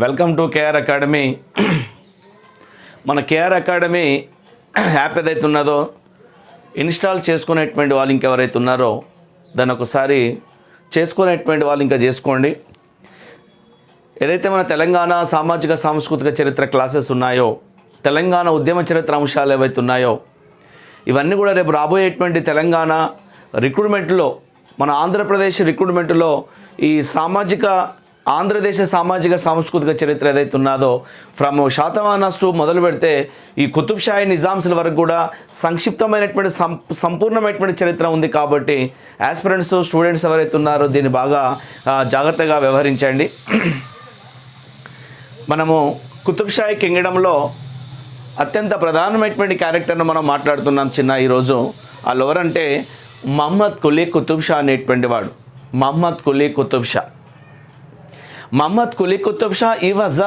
Welcome to KR Academy. మన KR Academy app ఏదైతే ఉన్నదో ఇన్స్టాల్ చేసుకునేటువంటి వాళ్ళు ఇంకెవరైతే ఉన్నారో దాన్ని ఒకసారి చేసుకునేటువంటి వాళ్ళు ఇంకా చేసుకోండి. ఏదైతే మన తెలంగాణ సామాజిక సాంస్కృతిక చరిత్ర క్లాసెస్ ఉన్నాయో, తెలంగాణ ఉద్యమ చరిత్ర అంశాలు ఏవైతే ఉన్నాయో ఇవన్నీ కూడా రేపు రాబోయేటువంటి తెలంగాణ రిక్రూట్మెంట్లో, మన ఆంధ్రప్రదేశ్ రిక్రూట్మెంట్లో ఈ ఆంధ్రదేశ సామాజిక సాంస్కృతిక చరిత్ర ఏదైతే ఉన్నదో ఫ్రమ్ శాతవాహనాస్ టు మొదలు పెడితే ఈ కుతుబ్షాహీ నిజాంస్ల వరకు కూడా సంక్షిప్తమైనటువంటి సంపూర్ణమైనటువంటి చరిత్ర ఉంది. కాబట్టి యాస్పిరెంట్స్ స్టూడెంట్స్ ఎవరైతే ఉన్నారో దీన్ని బాగా జాగ్రత్తగా వ్యవహరించండి. మనము కుతుబ్షాహీ కింగ్డమ్లో అత్యంత ప్రధానమైనటువంటి క్యారెక్టర్ను మనం మాట్లాడుతున్నాం ఈరోజు. వాళ్ళు ఎవరంటే మహమ్మద్ కులీ కుతుబ్ షా అనేటువంటి వాడు. Mohammed Quli Qutub Shah. Muhammad Quli Qutub Shah, he was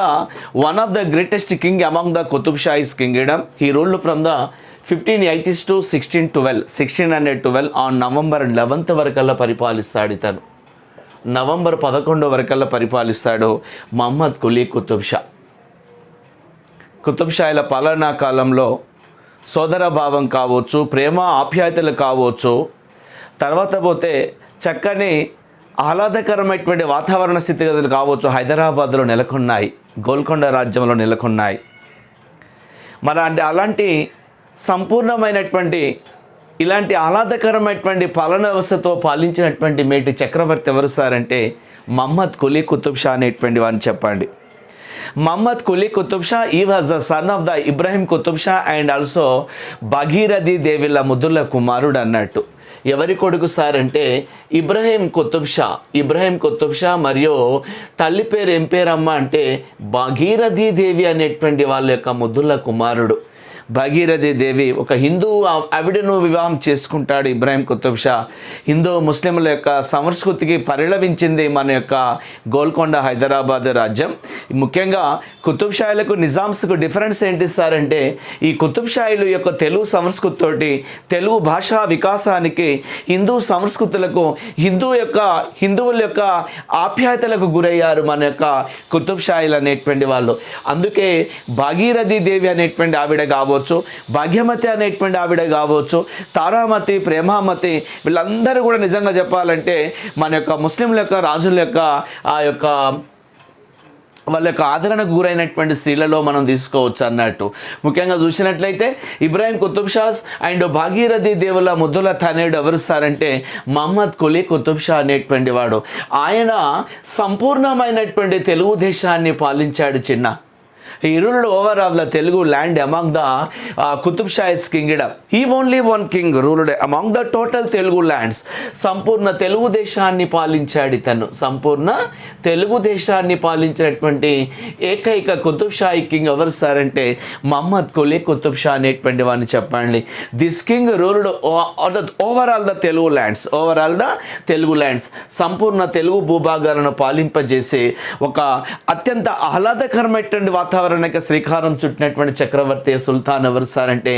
one of the greatest king among the Qutub Shah's kingdom. He ruled from the 1580s to 1612 on November 11th వరకల్లా పరిపాలిస్తాడు. ఇతను నవంబర్ 11 వరకల్లా పరిపాలిస్తాడు మహమ్మద్ కులీ కుతుబ్ షా. కుతుబ్ షాల పాలనా కాలంలో సోదర భావం కావచ్చు, ప్రేమ ఆప్యాయతలు కావచ్చు, తర్వాత పోతే చక్కని ఆహ్లాదకరమైనటువంటి వాతావరణ స్థితిగతులు కావచ్చు హైదరాబాద్లో నెలకొన్నాయి, గోల్కొండ రాజ్యంలో నెలకొన్నాయి. అలాంటి సంపూర్ణమైనటువంటి ఇలాంటి ఆహ్లాదకరమైనటువంటి పాలన వ్యవస్థతో పాలించినటువంటి మేటి చక్రవర్తి ఎవరు సార్ అంటే మహమ్మద్ కులీ కుతుబ్ షా అనేటువంటి వారిని చెప్పండి. Mohammed Quli Qutub Shah he was the son of the Ibrahim Qutub Shah and also Bhagirathi దేవిల ముద్దుల కుమారుడు అన్నట్టు. ఎవరి కొడుకు సార్ అంటే ఇబ్రాహిం కుతుబ్ షా మరియు తల్లి పేరు ఏం పేరమ్మ అంటే భాగీరథి దేవి అనేటువంటి వాళ్ళ యొక్క ముద్దుల కుమారుడు. భాగీరథి దేవి ఒక హిందూ ఆవిడను వివాహం చేసుకుంటాడు ఇబ్రాహిం కుతుబ్ షా. హిందూ ముస్లింల యొక్క సంస్కృతికి పరిణమించింది మన యొక్క గోల్కొండ హైదరాబాద్ రాజ్యం. ముఖ్యంగా కుతుబ్ షాయిలకు నిజాంస్కు డిఫరెన్స్ ఏంటి సార్ అంటే ఈ కుతుబ్ షాయిలు యొక్క తెలుగు సంస్కృతితోటి తెలుగు భాషా వికాసానికి హిందూ సంస్కృతులకు హిందువుల యొక్క ఆప్యాయతలకు గురయ్యారు మన యొక్క కుతుబ్ షాయిలు అనేటువంటి వాళ్ళు. అందుకే భాగీరథి దేవి అనేటువంటి ఆవిడ కావచ్చు, భాగ్యమతి అనేటువంటి ఆవిడ కావచ్చు, తారామతి, ప్రేమామతి, వీళ్ళందరూ కూడా నిజంగా చెప్పాలంటే మన యొక్క ముస్లింల యొక్క రాజుల యొక్క వాళ్ళ యొక్క ఆదరణకు గురైనటువంటి స్త్రీలలో మనం తీసుకోవచ్చు అన్నట్టు. ముఖ్యంగా చూసినట్లయితే ఇబ్రాహిం కుతుబ్ షాస్ అండ్ భాగీరథి దేవుల ముద్దుల తనయుడు ఎవరు సార్ అంటే మహమ్మద్ కులీ కుతుబ్ షా అనేటువంటి వాడు. ఆయన సంపూర్ణమైనటువంటి తెలుగు దేశాన్ని పాలించాడు. He ruled over all the Telugu land among the Qutub Shah's kingdom. He only one king ruled among the total Telugu lands. సంపూర్ణ తెలుగు దేశాన్ని పాలించాడు ఇతను. సంపూర్ణ తెలుగు దేశాన్ని పాలించినటువంటి ఏకైక కుతుబ్ షాహీ కింగ్ ఎవరు సార్ అంటే మహమ్మద్ కులీ కుతుబ్ షా అనేటువంటి వాడిని చెప్పండి. This king ruled overall the Telugu lands. సంపూర్ణ తెలుగు భూభాగాలను పాలింపజేసి ఒక అత్యంత ఆహ్లాదకరమైనటువంటి వాతావరణానికి శ్రీకారం చుట్టినటువంటి చక్రవర్తి సుల్తాన్ ఎవరు సార్ అంటే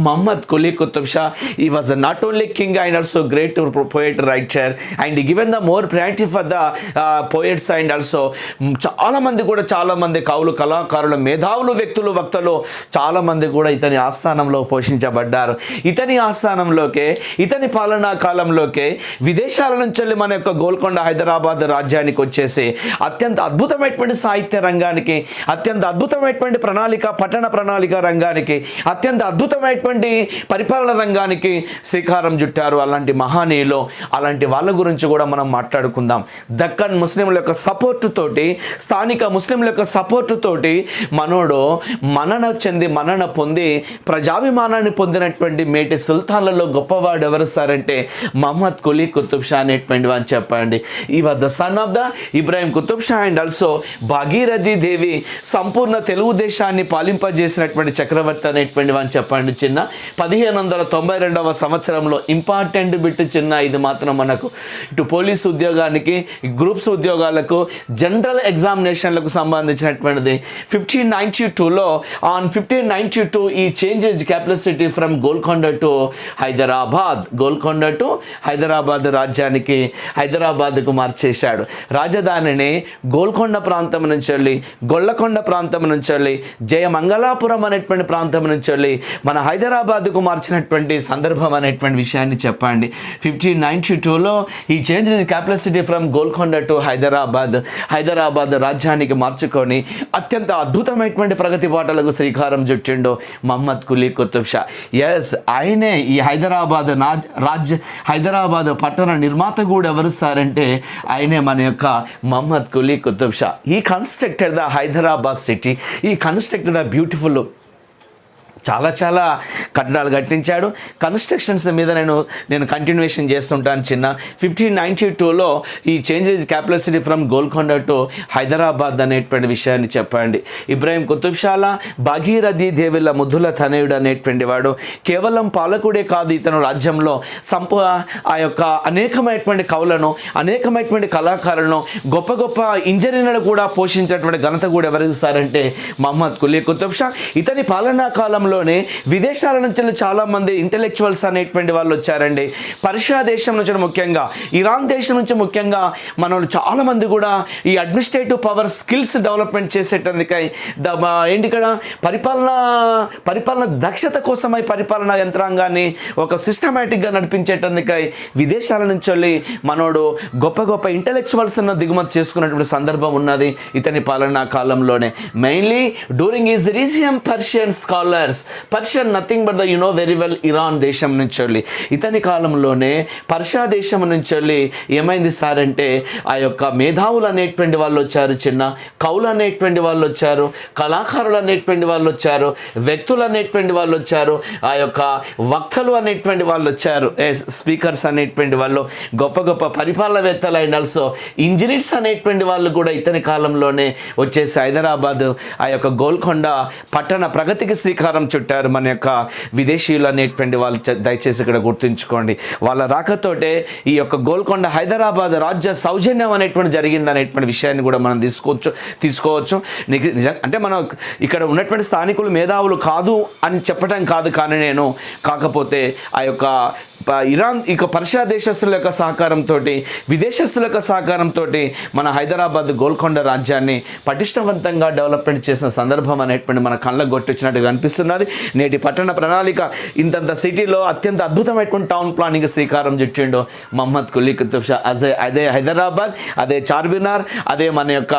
Mohammed Quli Qutub Shah. He was not only king and also great poet writer and given the more priority for the poets and also చాలా మంది కళాకారులు, మేధావులు, వ్యక్తులు, వక్తలు చాలా మంది కూడా ఇతని ఆస్థానంలో పోషించబడ్డారు. ఇతని ఆస్థానంలోకే, ఇతని పాలనా కాలంలోకే విదేశాల నుంచి మన యొక్క గోల్కొండ హైదరాబాద్ రాజ్యానికి వచ్చేసి అత్యంత అద్భుతమైనటువంటి సాహిత్య రంగానికి, అత్యంత అద్భుతమైనటువంటి పట్టణ ప్రణాళిక రంగానికి, అత్యంత అద్భుతమైనటువంటి పరిపాలన రంగానికి శ్రీకారం చుట్టారు. అలాంటి మహానీయులు, అలాంటి వాళ్ళ గురించి కూడా మనం మాట్లాడుకుందాం. దక్కన్ ముస్లింల యొక్క సపోర్టు తోటి, స్థానిక ముస్లింల యొక్క సపోర్టు తోటి మనోడు మన్నన పొంది ప్రజాభిమానాన్ని పొందినటువంటి మేటి సుల్తాన్లలో గొప్పవాడు ఎవరు సార్ అంటే మహమ్మద్ కులీ కుతుబ్ షా అనేటువంటి అని చెప్పండి. He was the son of the Ibrahim Qutub Shah and also Bhagirathi Devi. సంపూర్ణ సంపూర్ణ తెలుగు దేశాన్ని పాలింపజేసినటువంటి చక్రవర్తి అనేటువంటి అని చెప్పండి చిన్న. 1592 సంవత్సరంలో ఇంపార్టెంట్ బిట్ చిన్న, ఇది మాత్రం మనకు ఇటు పోలీసు ఉద్యోగానికి, గ్రూప్స్ ఉద్యోగాలకు, జనరల్ ఎగ్జామినేషన్లకు సంబంధించినటువంటిది. 1592లో ఆన్ 1592 ఈ changes capital city from Golconda to Hyderabad. Golconda to Hyderabad రాజ్యానికి, హైదరాబాద్కు మార్చేశాడు. రాజధానిని గోల్కొండ ప్రాంతం నుంచి వెళ్ళి, గొల్లకొండ ప్రాంతం నుంచి వెళ్ళి, జయమంగళాపురం అనేటువంటి ప్రాంతం నుంచి వెళ్ళి మన హైదరాబాద్కు మార్చినటువంటి సందర్భం అనేటువంటి విషయాన్ని చెప్పండి. 1592లో ఈ change capital city from Golconda to Hyderabad, Hyderabad రాజ్యానికి మార్చుకొని అత్యంత అద్భుతమైనటువంటి ప్రగతి బాటలకు శ్రీకారం చుట్టిండు మహమ్మద్ కులీ కుతుబ్ షా. ఎస్, ఆయనే ఈ హైదరాబాద్ పట్టణ నిర్మాత కూడా ఎవరు సార్ అంటే ఆయనే మన యొక్క మహమ్మద్ కులీ కుతుబ్ షా. ఈ కన్స్ట్రక్టెడ్ ద హైదరాబాద్ సిటీ, ఈ కన్స్ట్రక్టెడ్ ద బ్యూటిఫుల్, చాలా కట్టడాలు కట్టించాడు. కన్స్ట్రక్షన్స్ మీద నేను కంటిన్యూషన్ చేస్తుంటాను చిన్న. 1592లో ఈ change capital city from Golconda to Hyderabad అనేటువంటి విషయాన్ని చెప్పండి. ఇబ్రాహిం కుతుబ్ షాలా భాగీరథి దేవుళ్ళ ముద్దుల తనయుడు అనేటువంటి వాడు కేవలం పాలకుడే కాదు, ఇతను రాజ్యంలో ఆ యొక్క అనేకమైనటువంటి కవులను, అనేకమైనటువంటి కళాకారులను, గొప్ప గొప్ప ఇంజనీర్లను కూడా పోషించినటువంటి ఘనత కూడా ఎవరు సారంటే మహమ్మద్ కులీ కుతుబ్ షా. ఇతని పాలనా కాలంలో విదేశాల నుంచి చాలా మంది ఇంటెలెక్చువల్స్ అనేటువంటి వాళ్ళు వచ్చారండి. పర్షియా దేశం నుంచి, ముఖ్యంగా ఇరాన్ దేశం నుంచి ముఖ్యంగా మన చాలా మంది కూడా ఈ అడ్మినిస్ట్రేటివ్ పవర్ స్కిల్స్ డెవలప్మెంట్ చేసేటందుకై ఏంటి ఇక్కడ పరిపాలన దక్షత కోసమై పరిపాలనా యంత్రాంగాన్ని ఒక సిస్టమేటిక్గా నడిపించేటందుకై విదేశాల నుంచి వెళ్ళి మనోడు గొప్ప గొప్ప ఇంటెలెక్చువల్స్ను దిగుమతి చేసుకున్నటువంటి సందర్భం ఉన్నది ఇతని పాలనా కాలంలోనే. Mainly during his regime Persian scholars, Persian nothing but the you know very well Iran దేశం నుంచి వెళ్ళి, ఇతని కాలంలోనే పర్షియా దేశం నుంచి వెళ్ళి ఏమైంది సార్ అంటే ఆ యొక్క మేధావులు అనేటువంటి వాళ్ళు వచ్చారు చిన్న, కవులు అనేటువంటి వాళ్ళు వచ్చారు, కళాకారులు అనేటువంటి వాళ్ళు వచ్చారు, వ్యక్తులు అనేటువంటి వాళ్ళు వచ్చారు, ఆ యొక్క వక్తలు అనేటువంటి వాళ్ళు వచ్చారు, స్పీకర్స్ అనేటువంటి వాళ్ళు, గొప్ప గొప్ప పరిపాలనవేత్తలు అయిన ఆల్సో ఇంజనీర్స్ అనేటువంటి వాళ్ళు కూడా ఇతని కాలంలోనే వచ్చేసి హైదరాబాద్ ఆ యొక్క గోల్కొండ పట్టణ ప్రగతికి శ్రీకారం చుట్టారు మన యొక్క విదేశీయులు అనేటువంటి వాళ్ళు. దయచేసి ఇక్కడ గుర్తుంచుకోండి, వాళ్ళ రాకతోటే ఈ యొక్క గోల్కొండ హైదరాబాద్ రాజ్య సౌజన్యం అనేటువంటి జరిగింది అనేటువంటి విషయాన్ని కూడా మనం తీసుకోవచ్చు. అంటే మనం ఇక్కడ ఉన్నటువంటి స్థానికులు మేధావులు కాదు అని చెప్పడం కాదు, కానీ నేను కాకపోతే ఆ యొక్క ఇరాన్ ఇక పర్షియా దేశస్తుల యొక్క సహకారంతో, విదేశస్తుల యొక్క సహకారంతో మన హైదరాబాద్ గోల్కొండ రాజ్యాన్ని పటిష్టవంతంగా డెవలప్మెంట్ చేసిన సందర్భం అనేటువంటి మన కళ్ళకు కొట్టొచ్చినట్టుగా అనిపిస్తున్నది. నేటి పట్టణ ప్రణాళిక ఇంతంత సిటీలో అత్యంత అద్భుతమైనటువంటి టౌన్ ప్లానింగ్ శ్రీకారం చుట్టిండు మహమ్మద్ కులీ కుతుబ్ షా. అదే హైదరాబాద్, అదే చార్మినార్, అదే మన యొక్క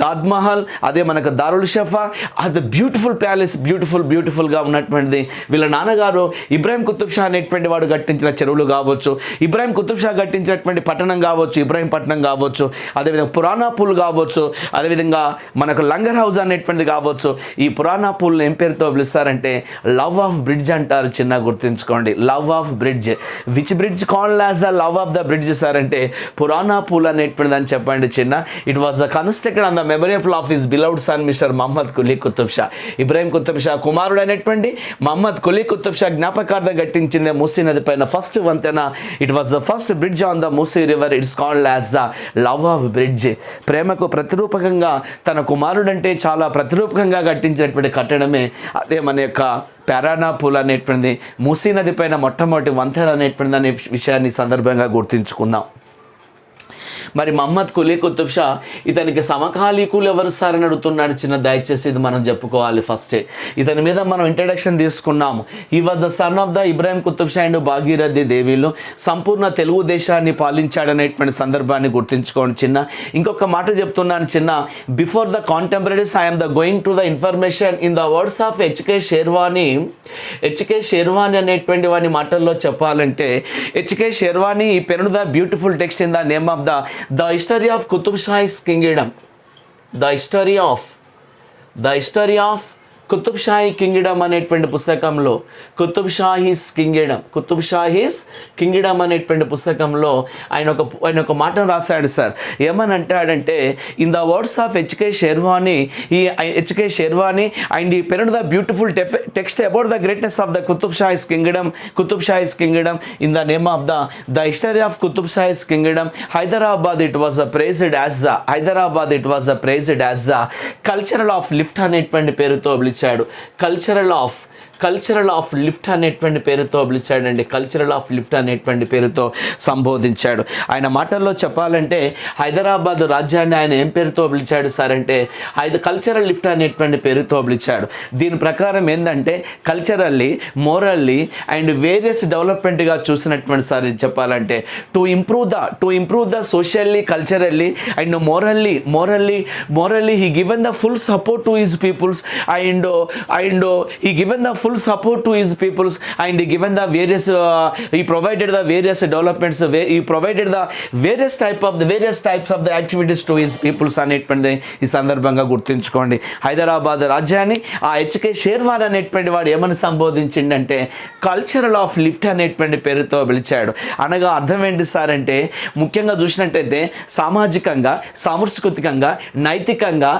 తాజ్మహల్, అదే మనకు దారుల్ షఫా, అది బ్యూటిఫుల్ ప్యాలెస్, బ్యూటిఫుల్గా ఉన్నటువంటిది. వీళ్ళ నాన్నగారు ఇబ్రాహిం కుతుబ్ షా అనేటువంటి వాడు కట్టించిన చెరువులు కావచ్చు, ఇబ్రాహిం కుతుబ్ షా కట్టించినటువంటి పట్టణం కావచ్చు, ఇబ్రాహీంపట్నం కావచ్చు, అదేవిధంగా పురాణా పూల్ కావచ్చు, అదేవిధంగా మనకు లంగర్ హౌస్ అనేటువంటిది కావచ్చు. ఈ పురాణా పూల్ ఏం పేరుతో పిలుస్తారంటే లవ్ ఆఫ్ బ్రిడ్జ్ అంటారు చిన్న, గుర్తుంచుకోండి. Love of bridge, which bridge called as the love of the bridge sir అంటే పురాణా పూల్ అనేటువంటిది అని చెప్పండి చిన్న. It was the constructed on the memory of his beloved son mister Muhammad Quli Qutub Shah. Ibrahim Qutub Shah కుమారుడు అనేటువంటి మహమ్మద్ కులీ కుతుబ్ షా జ్ఞాపకార్థం కట్టించిందే మూసీ నది పైన ఫస్ట్ వంతెన. It was the first bridge on the Musi river. It's called as the love of bridge. ప్రేమకు ప్రతిరూపకంగా తన కుమారుడంటే చాలా ప్రతిరూపకంగా కట్టించినటువంటి కట్టడమే అదే మన యొక్క ప్యారానా పూల్ అనేటువంటిది, మూసీ నది పైన మొట్టమొదటి వంతెన అనేటువంటిది అనే విషయాన్ని సందర్భంగా గుర్తుంచుకుందాం. మరి మహమ్మద్ కులీ కుతుబ్ షా ఇతనికి సమకాలీకులు ఎవరు సార్ అని అడుగుతున్నాడు చిన్న. దయచేసి ఇది మనం చెప్పుకోవాలి ఫస్టే. ఇతని మీద మనం ఇంట్రడక్షన్ తీసుకున్నాము. He was the son of the Ibrahim Qutub Shah and Bhagirathi దేవిలు. సంపూర్ణ తెలుగు దేశాన్ని పాలించాడనేటువంటి సందర్భాన్ని గుర్తుంచుకోండి చిన్న. ఇంకొక మాట చెప్తున్నాను చిన్న. Before the contemporaries I'm the going to the information in the words of HK Sherwani అనేటువంటి వాని మాటల్లో చెప్పాలంటే హెచ్కే షేర్వాణి ఈ pen the beautiful text in the name of the history of Qutub Shahi's kingdom. The history of Qutub Shahi kingdom అనేటువంటి పుస్తకంలో Qutub Shahis kingdom అనేటువంటి పుస్తకంలో ఆయన ఒక మాటను రాశాడు సార్. ఏమని అంటాడంటే, in the words of H K Sherwani and he pen the beautiful text about the greatness of the Qutub Shahis kingdom in the name of the history of Qutub Shahis kingdom Hyderabad it was prized as the cultural uplift అనేటువంటి పేరుతో పిలిచాడు. Cultural uplift అనేటువంటి పేరుతో పిలిచాడండి. Cultural uplift అనేటువంటి పేరుతో సంబోధించాడు. ఆయన మాటల్లో చెప్పాలంటే హైదరాబాద్ రాజ్యాన్ని ఆయన ఏం పేరుతో పిలిచాడు సార్ అంటే కల్చరల్ లిఫ్ట్ అనేటువంటి పేరుతో పిలిచాడు. దీని ప్రకారం ఏంటంటే కల్చరల్లీ, మోరల్లీ అండ్ వేరియస్ డెవలప్మెంట్గా చూసినటువంటి సార్ ఇది చెప్పాలంటే to improve the socially, culturally and morally he given the full support to his peoples and he given the full support to his peoples and he given the various he provided the various developments, he provided the various types of the activities to his peoples అనేటువంటి ఈ సందర్భంగా గుర్తుంచుకోండి. హైదరాబాద్ రాజ్యాన్ని ఆ HK Sherwani అనేటువంటి వాడు ఏమని సంబోధించిండంటే cultural uplift అనేటువంటి పేరుతో పిలిచాడు. అనగా అర్థం ఏంటి సార్ అంటే ముఖ్యంగా చూసినట్టయితే సామాజికంగా, సాంస్కృతికంగా, నైతికంగా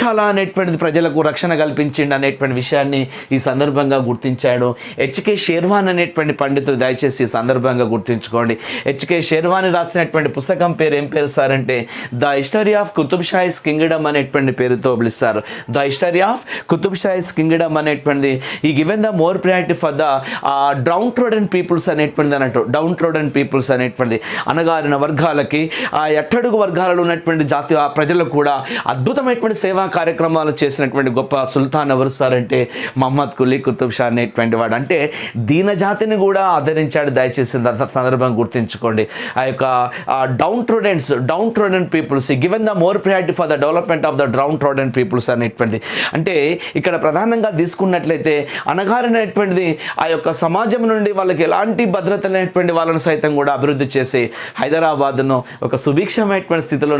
చాలా అనేటువంటిది ప్రజలకు రక్షణ కల్పించిండు అనేటువంటి విషయాన్ని ఈ సందర్భంగా గుర్తించాడు హెచ్కే షేర్వాన్ అనేటువంటి పండితులు. దయచేసి ఈ సందర్భంగా గుర్తుంచుకోండి. హెచ్కే షేర్వాని రాసినటువంటి పుస్తకం పేరు ఏం పేరు సార్ అంటే the history of Qutub Shahis kingdom అనేటువంటి పేరుతో పిలుస్తారు. The history of Qutub Shahis kingdom అనేటువంటిది he given the more priority for the downtrodden peoples అనేటువంటిది అన్నట్టు. డౌన్ ట్రోడన్ పీపుల్స్ అనేటువంటిది అనగారిన వర్గాలకి, ఆ ఎట్టడుగు వర్గాలలో ఉన్నటువంటి జాతి ప్రజలకు కూడా అద్భుతమైనటువంటి సేవా కార్యక్రమాలు చేసినటువంటి గొప్ప సుల్తాన్ ఎవరు సార్ అంటే మహమ్మద్ కులీ కుతుబ్ షా అనేటువంటి వాడు. అంటే దీన జాతిని కూడా ఆదరించాడు. దయచేసి సందర్భం గుర్తుంచుకోండి. ఆ యొక్క downtrodden peoples given the more priority for the development of the downtrodden peoples అనేటువంటిది. అంటే ఇక్కడ ప్రధానంగా తీసుకున్నట్లయితే అనగారినటువంటిది ఆ యొక్క సమాజం నుండి వాళ్ళకి ఎలాంటి భద్రత లేనటువంటి వాళ్ళను సైతం కూడా అభివృద్ధి చేసి హైదరాబాద్ను ఒక సుభిక్షమైనటువంటి స్థితిలో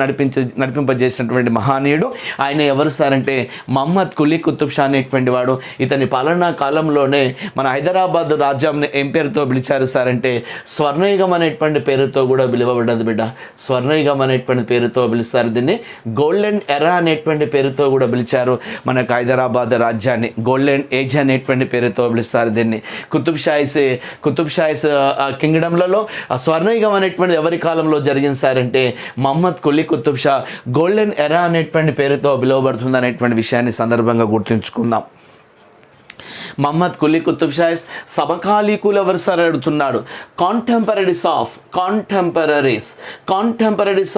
నడిపింపజేసినటువంటి మహానీయుడు ఆయన ఎవరు సార్ అంటే మహమ్మద్ కులీ కుతుబ్ షా అనేటువంటి వాడు. ఇతని పాలనా కాలంలోనే మన హైదరాబాద్ రాజ్యం ఏం పేరుతో పిలిచారు సార్ అంటే స్వర్ణయుగం అనేటువంటి పేరుతో కూడా పిలువబడ్డది బిడ్డ. స్వర్ణయుగం అనేటువంటి పేరుతో పిలుస్తారు. దీన్ని గోల్డెన్ ఎరా అనేటువంటి పేరుతో కూడా పిలిచారు. మనకు హైదరాబాద్ రాజ్యాన్ని గోల్డెన్ ఏజ్ అనేటువంటి పేరుతో పిలుస్తారు. దీన్ని కుతుబ్ షాహీస్ కింగ్డమ్లలో స్వర్ణయుగం అనేటువంటి ఎవరి కాలంలో జరిగింది సార్ అంటే మహమ్మద్ కులీ కుతుబ్ షా గోల్డెన్ ఎరా అనేటువంటి పేరుతో పిలువబడుతుంది అనేటువంటి విషయాన్ని సందర్భంగా గుర్తుంచుకుందాం. మహమ్మద్ కులీ కుతుబ్ షాహీస్ సమకాలీకులు ఎవరు సార్ అడుగుతున్నాడు. Contemporaries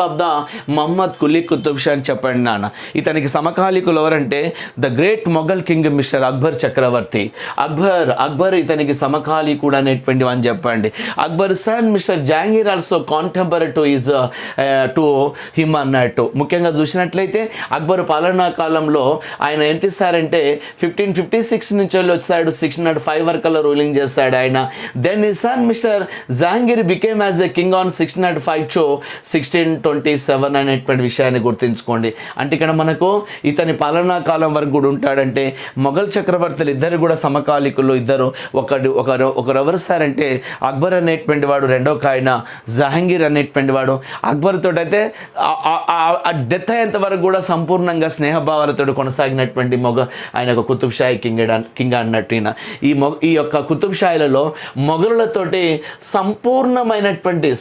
of the Mohammed Quli Qutub Shah అని చెప్పండి నాన్న. ఇతనికి సమకాలీకులు ఎవరంటే the great Mughal king mister Akbar చక్రవర్తి. అక్బర్ ఇతనికి సమకాలీకుడు అనేటువంటి అని చెప్పండి. Akbar son mister Jahangir also contemporary to him అన్నట్టు. ముఖ్యంగా చూసినట్లయితే అక్బర్ పాలనా కాలంలో ఆయన ఎంత ఇస్తారంటే 1556 నుంచి వచ్చాడు. 1605 వరకల్లా రూలింగ్ చేస్తాడు ఆయన. Then his son mister Jahangir became as a king on 1605 to 1627 అనేటువంటి విషయాన్ని గుర్తుంచుకోండి. అంటే ఇక్కడ మనకు ఇతని పాలనా కాలం వరకు కూడా ఉంటాడంటే మొఘల్ చక్రవర్తులు ఇద్దరు కూడా సమకాలికులు. ఇద్దరు ఒకరు ఎవరు సార్ అంటే అక్బర్ అనేటువంటి వాడు, రెండో ఆయన జహాంగీర్ అనేటువంటి వాడు. అక్బర్ తోటి అయితే డెత్ అయ్యేంత వరకు కూడా సంపూర్ణంగా స్నేహభావాలతో కొనసాగినటువంటి ఆయన ఒక కుతుబ్ షాహీ కింగ్ అన్నట్టు. ఈ యొక్క కుతుబ్ షాహీలలో మొఘలులతోటి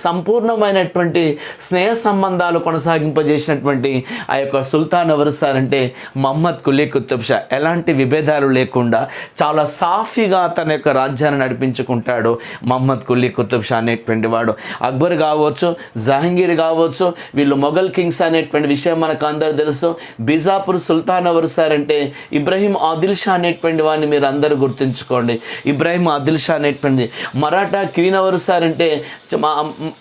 సంపూర్ణమైనటువంటి స్నేహ సంబంధాలు కొనసాగింపజేసినటువంటి ఆ యొక్క సుల్తాన్ ఎవరు సార్ అంటే మహమ్మద్ కులీ కుతుబ్ షా. ఎలాంటి విభేదాలు లేకుండా చాలా సాఫీగా తన యొక్క రాజ్యాన్ని నడిపించుకుంటాడు మహమ్మద్ కులీ కుతుబ్ షా అనేటువంటి వాడు. అక్బర్ కావచ్చు, జహాంగీర్ కావచ్చు, వీళ్ళు మొఘల్ కింగ్స్ అనేటువంటి విషయం మనకు అందరూ తెలుసు. బిజాపూర్ సుల్తాన్ ఎవరు సార్ అంటే ఇబ్రహీం ఆదిల్ షా అనేటువంటి వాడిని మీరు అందరూ గుర్తుంచుకోండి. ఇబ్రాహిం ఆదిల్ షా అనేటువంటిది. మరాఠా క్వీన్ ఎవరు సార్ అంటే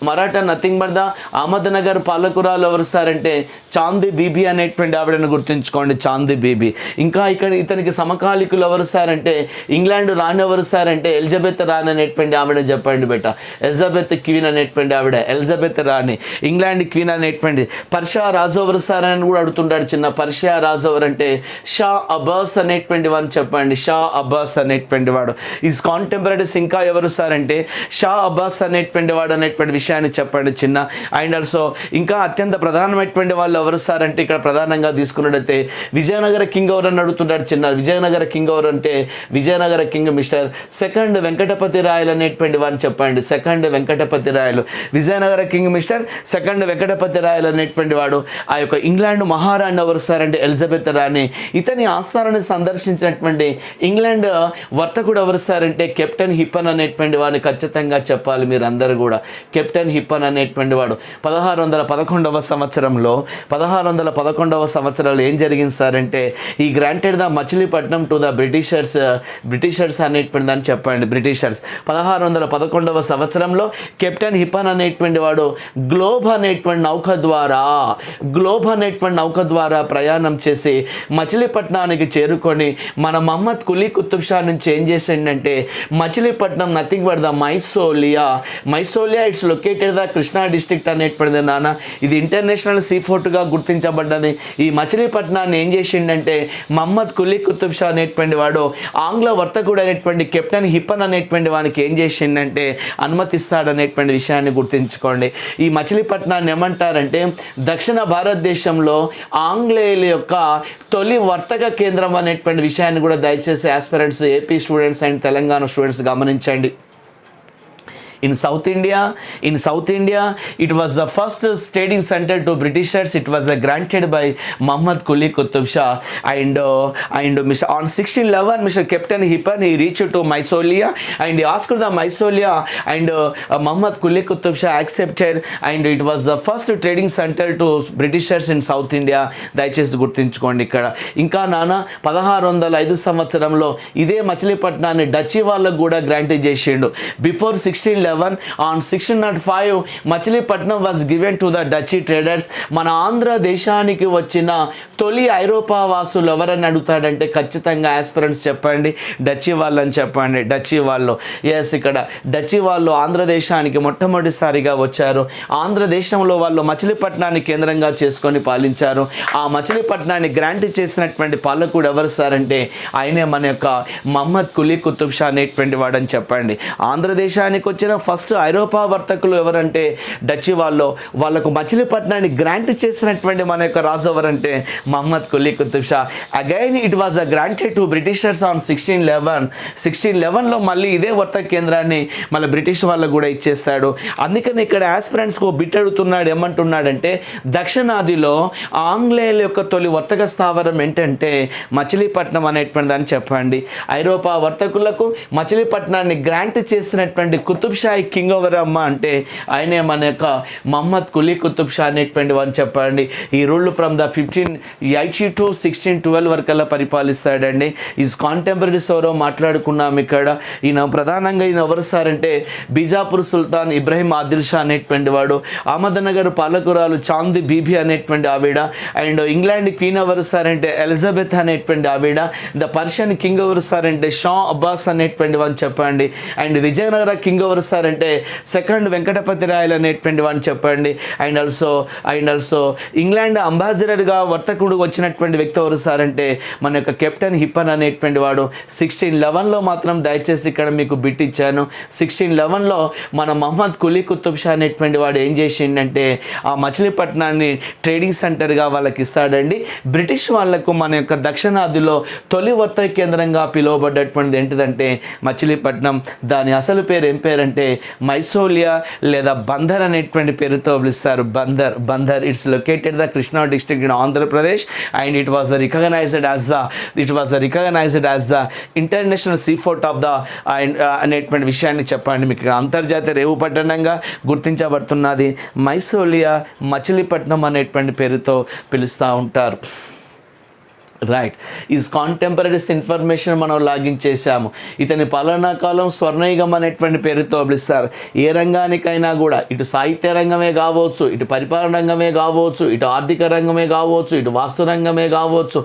Maratha nothing but the Ahmednagar పాలకురాలు ఎవరు సార్ అంటే చాందీ బీబీ అనేటువంటి ఆవిడను గుర్తుంచుకోండి, చాందీ బీబీ. ఇంకా ఇక్కడ ఇతనికి సమకాలికులు ఎవరు సార్ అంటే ఇంగ్లాండ్ రాణి ఎవరు సార్ అంటే ఎలిజబెత్ రాణి అనేటువంటి ఆవిడ చెప్పండి బేట. ఎలిజబెత్ క్వీన్ అనేటువంటి ఆవిడ ఎలిజబెత్ రాణి, ఇంగ్లాండ్ క్వీన్ అనేటువంటి. పర్షియా రాజు ఎవరు సార్ అని కూడా అడుగుతుంటాడు చిన్న. పర్షియా రాజు ఎవరు అంటే షా అబ్బాస్ అనేటువంటి వాడిని చెప్పండి, షా అబ్బాస్ అనేటువంటి వాడు. ఈజ్ కాంటెంపరీస్ ఇంకా ఎవరు సార్ అంటే షా అబ్బాస్ అనేటువంటి వాడు అనేటువంటి విషయాన్ని చెప్పండి చిన్న. అండ్ ఆల్సో ఇంకా అత్యంత ప్రధానమైనటువంటి వాళ్ళు ఎవరు సార్ అంటే ఇక్కడ ప్రధానంగా తీసుకున్నట్టయితే విజయనగర కింగ్ ఎవరు అని అడుగుతుంటాడు చిన్న. విజయనగర కింగ్ ఎవరు అంటే Vijayanagara king mister second Venkatapati Rayalu అనేటువంటి వారిని చెప్పండి, second Venkatapati Rayalu. Vijayanagara king mister second Venkatapati Rayalu అనేటువంటి వాడు. ఆ యొక్క ఇంగ్లాండ్ మహారాణి ఎవరు సార్ అంటే ఎలిజబెత్ రాణి. ఇతని ఆస్థానాన్ని సందర్శించినటువంటి ఇంగ్లాండ్ వర్తకుడు ఎవరు సార్ అంటే కెప్టెన్ హిప్పన్ అనేటువంటి వాడిని ఖచ్చితంగా చెప్పాలి మీరు అందరూ కూడా. కెప్టెన్ హిప్పన్ అనేటువంటి వాడు 1611 సంవత్సరంలో 1611 సంవత్సరంలో ఏం జరిగింది సార్ అంటే ఈ granted the Machilipatnam to the Britishers అనేటువంటి అని చెప్పండి. బ్రిటిషర్స్ 1611 సంవత్సరంలో కెప్టెన్ హిప్పన్ అనేటువంటి వాడు గ్లోబ్ అనేటువంటి నౌక ద్వారా ప్రయాణం చేసి మచిలీపట్నానికి చేరుకొని మన మహమ్మద్ కులీ కుతుబ్ షా నుంచి ఏం చేసిండంటే Machilipatnam nothing but the Maisolia it's located the Krishna district అనేటువంటిది నాన్న. ఇది ఇంటర్నేషనల్ సీ పోర్ట్గా గుర్తించబడ్డది. ఈ మచిలీపట్నాన్ని ఏం చేసిండంటే మహమ్మద్ కులీ కుతుబ్ షా అనేటువంటి వాడు ఆంగ్ల వర్తకుడు అనేటువంటి కెప్టెన్ హిప్పన్ అనేటువంటి వానికి ఏం చేసిండంటే అనుమతిస్తాడనేటువంటి విషయాన్ని గుర్తుంచుకోండి. ఈ మచిలీపట్నాన్ని ఏమంటారంటే దక్షిణ భారతదేశంలో ఆంగ్లేయుల యొక్క తొలి వర్తక కేంద్రం అనేటువంటి విషయాన్ని కూడా దయచేసి aspirants, AP students and Telangana students గమనించండి. In South India, it was the first trading center to Britishers. It was granted by Muhammad Quli Qutb Shah and on 1611, Mr. Captain Hippan he reached to Mysolia and he asked the Mysolia and Muhammad Quli Qutb Shah accepted and it was the first trading center to Britishers in South India. దయచేసి గుర్తుంచుకోండి ఇక్కడ. ఇంకా నాన్న 1605 సంవత్సరంలో ఇదే మచిలీపట్నాన్ని Dutch వాళ్ళకు కూడా grant చేసిండు. Before 1611 on 1605 Machilipatnam was given to the Dutch traders. మన ఆంధ్ర దేశానికి వచ్చిన తొలి ఐరోపా వాసులు ఎవరని అడుగుతాడంటే ఖచ్చితంగా ఆస్పిరెంట్స్ చెప్పండి డచ్ వాళ్ళని చెప్పండి. డచ్ వాళ్ళు ఎస్ ఇక్కడ డచ్ వాళ్ళు ఆంధ్రదేశానికి మొట్టమొదటిసారిగా వచ్చారు. ఆంధ్రదేశంలో వాళ్ళు మచిలీపట్నాన్ని కేంద్రంగా చేసుకొని పాలించారు. ఆ మచిలీపట్నాన్ని గ్రాంట్ చేసినటువంటి పాలకుడు ఎవరు సార్ అంటే ఆయనే మన యొక్క మహమ్మద్ కులీ కుతుబ్ షా అనేటువంటి వాడని చెప్పండి. ఆంధ్రదేశానికి వచ్చిన ఫస్ట్ ఐరోపా వర్తకులు ఎవరంటే డచ్ వాళ్ళకు మచిలీపట్నాన్ని గ్రాంట్ చేసినటువంటి మన యొక్క రాజు ఎవరంటే Muhammad Quli Qutub Shah. Again it was granted to Britishers on 1611లో మళ్ళీ ఇదే వర్తక కేంద్రాన్ని మళ్ళీ బ్రిటిష్ వాళ్ళకు కూడా ఇచ్చేస్తాడు. అందుకని ఇక్కడ ఆస్పిరెంట్స్కు బిట్ అడుగుతున్నాడు. ఏమంటున్నాడంటే దక్షిణాదిలో ఆంగ్లేయుల యొక్క తొలి వర్తక స్థావరం ఏంటంటే మచిలీపట్నం అనేటువంటిది అని చెప్పండి. ఐరోపా వర్తకులకు మచిలీపట్నాన్ని గ్రాంట్ చేసినటువంటి కుతుబ్ షాహీ కింగ్ ఎవరమ్మా అంటే ఆయనే మన యొక్క మహమ్మద్ కులీ కుతుబ్ షా అనేటువంటి వాడిని చెప్పండి. ఈ రూల్ ఫ్రమ్ ద 1580 to 1612 వరకల్లా పరిపాలిస్తాడండి. ఈజ్ కాంటెంపరీస్ ఎవరో మాట్లాడుకున్నాం ఇక్కడ. ఈయన ప్రధానంగా ఎవరు సార్ అంటే బీజాపూర్ సుల్తాన్ ఇబ్రాహిం ఆదిల్ షా అనేటువంటి వాడు, అహ్మద్నగర్ పాలకురాలు చాందీ బీబీ అనేటువంటి ఆవిడ, అండ్ ఇంగ్లాండ్ క్వీన్ ఎవరు సార్ అంటే ఎలిజబెత్ అనేటువంటి ఆవిడ, ద పర్షియన్ కింగ్ ఎవరు సార్ అంటే షా అబ్బాస్ అనేటువంటి వాడిని చెప్పండి. అండ్ విజయనగర కింగ్ ఎవరు సార్ అంటే సెకండ్ వెంకటపతి రాయలు అనేటువంటి వాడిని చెప్పండి. అండ్ ఆల్సో ఇంగ్లాండ్ అంబాసిడర్గా వర్తకుడు వచ్చినటువంటి వ్యక్తి ఎవరు సార్ అంటే మన యొక్క కెప్టెన్ హిప్పన్ అనేటువంటి వాడు. 1611లో మాత్రం దయచేసి ఇక్కడ మీకు బిట్ ఇచ్చాను. 1611లో మన మహమ్మద్ కులీ కుతుబ్ షా అనేటువంటి వాడు ఏం చేసిండంటే ఆ మచిలీపట్నాన్ని ట్రేడింగ్ సెంటర్గా వాళ్ళకి ఇస్తాడండి. బ్రిటిష్ వాళ్లకు మన యొక్క దక్షిణాదిలో తొలి వర్తక కేంద్రంగా పిలువబడ్డటువంటిది ఏంటిదంటే మచిలీపట్నం. దాని అసలు పేరు ఏం పేరంటే మైసోలియా లేదా బందర్ అనేటువంటి పేరుతో పిలుస్తారు. Bandar it's located the Krishna district in Andhra Pradesh and it was recognized as the international sea fort of the అనేటువంటి విషయాన్ని చెప్పండి. మీకు అంతర్జాతీయ రేవు పట్టణంగా గుర్తించబడుతున్నది. మైసోలియా మచిలీపట్నం అనేటువంటి పేరుతో పిలుస్తూ ఉంటారు. రైట్. ఈజ్ కాంటెంపరీస్ ఇన్ఫర్మేషన్ మనం లాగిన్ చేశాము. ఇతని పాలనా కాలం స్వర్ణయుగం అనేటువంటి పేరుతో పిలుస్తారు. ఏ రంగానికైనా కూడా, ఇటు సాహిత్య రంగమే కావచ్చు, ఇటు పరిపాలన రంగమే కావచ్చు, ఇటు ఆర్థిక రంగమే కావచ్చు, ఇటు వాస్తు రంగమే కావచ్చు,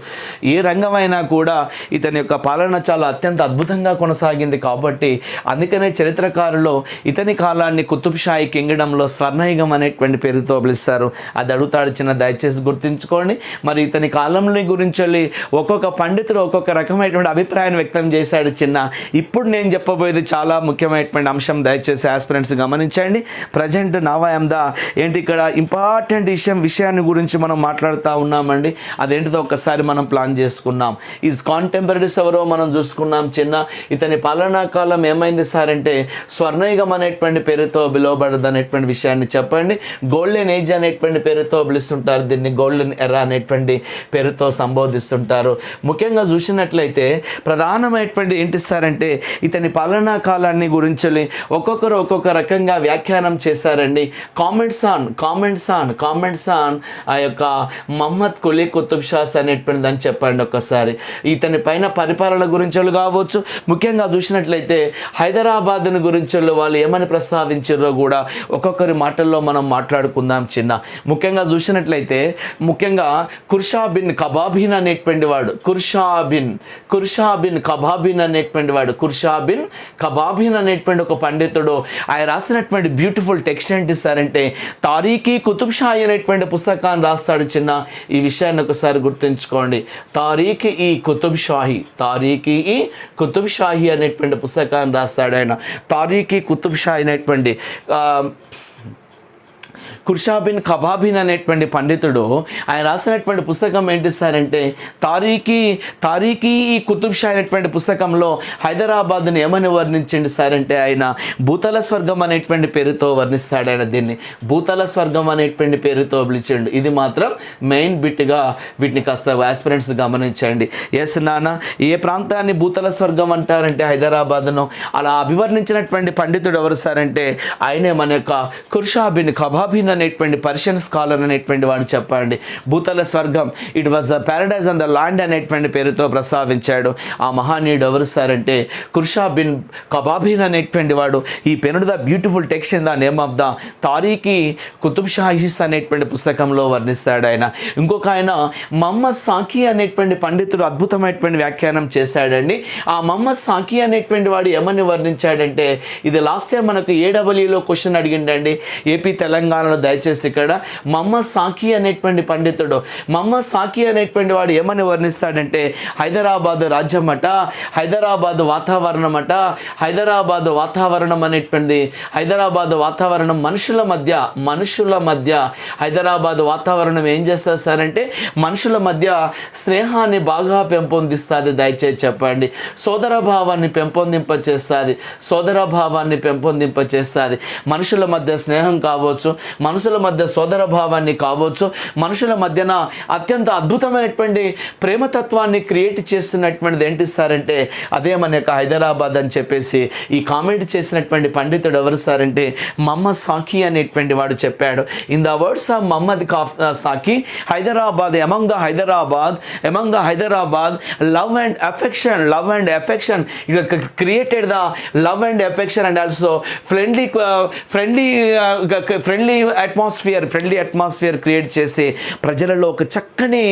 ఏ రంగమైనా కూడా ఇతని యొక్క పాలన చాలా అత్యంత అద్భుతంగా కొనసాగింది. కాబట్టి అందుకనే చరిత్రకారులు ఇతని కాలాన్ని కుతుబ్ షాహీ కింగ్డంలో స్వర్ణయుగం అనేటువంటి పేరుతో పిలుస్తారు. అది అడుగుతాడు చిన్న, దయచేసి గుర్తుంచుకోండి. మరి ఇతని కాలంలో గురించి ఒక్కొక్క పండితుడు ఒక్కొక్క రకమైనటువంటి అభిప్రాయాన్ని వ్యక్తం చేశాడు చిన్న. ఇప్పుడు నేను చెప్పబోయేది చాలా ముఖ్యమైనటువంటి అంశం, దయచేసి ఆస్పిరెంట్స్ గమనించండి. ప్రజెంట్ నవాయందా ఏంటి ఇక్కడ ఇంపార్టెంట్ విషయాన్ని గురించి మనం మాట్లాడుతూ ఉన్నామండి. అదేంటిదో ఒక్కసారి మనం ప్లాన్ చేసుకున్నాం. ఈజ్ కాంటెంపరీస్ ఎవరో మనం చూసుకున్నాం చిన్న. ఇతని పాలనా కాలం ఏమైంది సార్ అంటే స్వర్ణయుగం అనేటువంటి పేరుతో పిలువబడదు అనేటువంటి విషయాన్ని చెప్పండి. గోల్డెన్ ఏజ్ అనేటువంటి పేరుతో పిలుస్తుంటారు దీన్ని, గోల్డెన్ ఎరా అనేటువంటి పేరుతో సంబోధిస్తుంటారు. ముఖ్యంగా చూసినట్లయితే ప్రధానమైనటువంటి ఏంటి సార్ అంటే ఇతని పాలనా కాలాన్ని గురించి ఒక్కొక్కరు ఒక్కొక్క రకంగా వ్యాఖ్యానం చేశారండి. కామెంట్స్ ఆన్ ఆ యొక్క మహమ్మద్ కులీ కుతుబ్ షాస్ అనేటువంటిది అని చెప్పండి ఒక్కసారి. ఇతని పైన పరిపాలన గురించి కావచ్చు, ముఖ్యంగా చూసినట్లయితే హైదరాబాద్ని గురించి వాళ్ళు ఏమని ప్రస్తావించారో కూడా ఒక్కొక్కరి మాటల్లో మనం మాట్లాడుకుందాం చిన్న. ముఖ్యంగా చూసినట్లయితే కుర్షా బిన్ కబాబీన్ అనేటువంటి వాడు, కబాబీన్ అనేటువంటి ఒక పండితుడు, ఆయన రాసినటువంటి బ్యూటిఫుల్ టెక్స్ట్ ఏంటి సార్ అంటే తారీఖీ కుతుబ్ షాహీ అనేటువంటి పుస్తకాన్ని రాస్తాడు చిన్న. ఈ విషయాన్ని ఒకసారి గుర్తుంచుకోండి. తారీఖీ ఈ కుతుబ్ షాహీ అనేటువంటి పుస్తకాన్ని రాస్తాడు ఆయన. తారీఖీ కుతుబ్ షాహీ అనేటువంటి కుర్షా బిన్ కబాబీన్ అనేటువంటి పండితుడు ఆయన రాసినటువంటి పుస్తకం ఏంటి సార్ అంటే తారీఖీ ఈ కుతుబ్ షా అనేటువంటి పుస్తకంలో హైదరాబాద్ని ఏమని వర్ణించండి సార్ అంటే ఆయన భూతల స్వర్గం అనేటువంటి పేరుతో వర్ణిస్తాడు. ఆయన దీన్ని భూతల స్వర్గం అనేటువంటి పేరుతో పిలిచిండు. ఇది మాత్రం మెయిన్ బిట్గా వీటిని కాస్త ఆస్పిరెంట్స్ గమనించండి. ఎస్ నాన్న, ఏ ప్రాంతాన్ని భూతల స్వర్గం అంటారంటే హైదరాబాద్ను. అలా అభివర్ణించినటువంటి పండితుడు ఎవరు సార్ అంటే ఆయనే మన యొక్క కుర్షా బిన్ కబాబీన్ అనేటువంటి పర్షియన్ స్కాలర్ అనేటువంటి వాడు చెప్పండి. భూతల స్వర్గం, it was the Paradise on the land అనేటువంటి పేరుతో ప్రస్తావించాడు. ఆ మహానీయుడు ఎవరు సార్ అంటే కుర్షా బిన్ కబాబీన్ అనేటువంటి వాడు. He penned the beautiful text in the name of the Tarikhi Qutub Shahis అనేటువంటి పుస్తకంలో వర్ణిస్తాడు ఆయన. ఇంకొక ఆయన మహమ్మద్ సాకి అనేటువంటి పండితుడు అద్భుతమైనటువంటి వ్యాఖ్యానం చేశాడండి. ఆ మహమ్మద్ సాకి అనేటువంటి వాడు ఏమని వర్ణించాడంటే, ఇది లాస్ట్ టైం మనకు ఏడబ్ల్యూలో క్వశ్చన్ అడిగిండండి ఏపీ తెలంగాణలో. దయచేసి ఇక్కడ మహమ్మద్ సాకి అనేటువంటి పండితుడు, మహమ్మద్ సాకి అనేటువంటి వాడు ఏమని వర్ణిస్తాడంటే హైదరాబాద్ రాజ్యమట, హైదరాబాద్ వాతావరణమట, హైదరాబాద్ వాతావరణం అనేటువంటిది, హైదరాబాద్ వాతావరణం మనుషుల మధ్య హైదరాబాద్ వాతావరణం ఏం చేస్తారు సార్ అంటే మనుషుల మధ్య స్నేహాన్ని బాగా పెంపొందిస్తుంది. దయచేసి చెప్పండి. సోదర భావాన్ని పెంపొందింపచేస్తుంది. మనుషుల మధ్య స్నేహం కావచ్చు, మనుషుల మధ్య సోదర భావాన్ని కావచ్చు, మనుషుల మధ్యన అత్యంత అద్భుతమైనటువంటి ప్రేమతత్వాన్ని క్రియేట్ చేస్తున్నటువంటిది ఏంటి సార్ అంటే అదే మన యొక్క హైదరాబాద్ అని చెప్పేసి ఈ కామెంట్ చేసినటువంటి పండితుడు ఎవరు సార్ అంటే మహమ్మద్ సాకి అనేటువంటి వాడు చెప్పాడు. In the words of Muhammad Saki, Hyderabad among the Hyderabad love and affection created the love and affection and also friendly atmosphere create చేసి ప్రజలలో ఒక చక్కని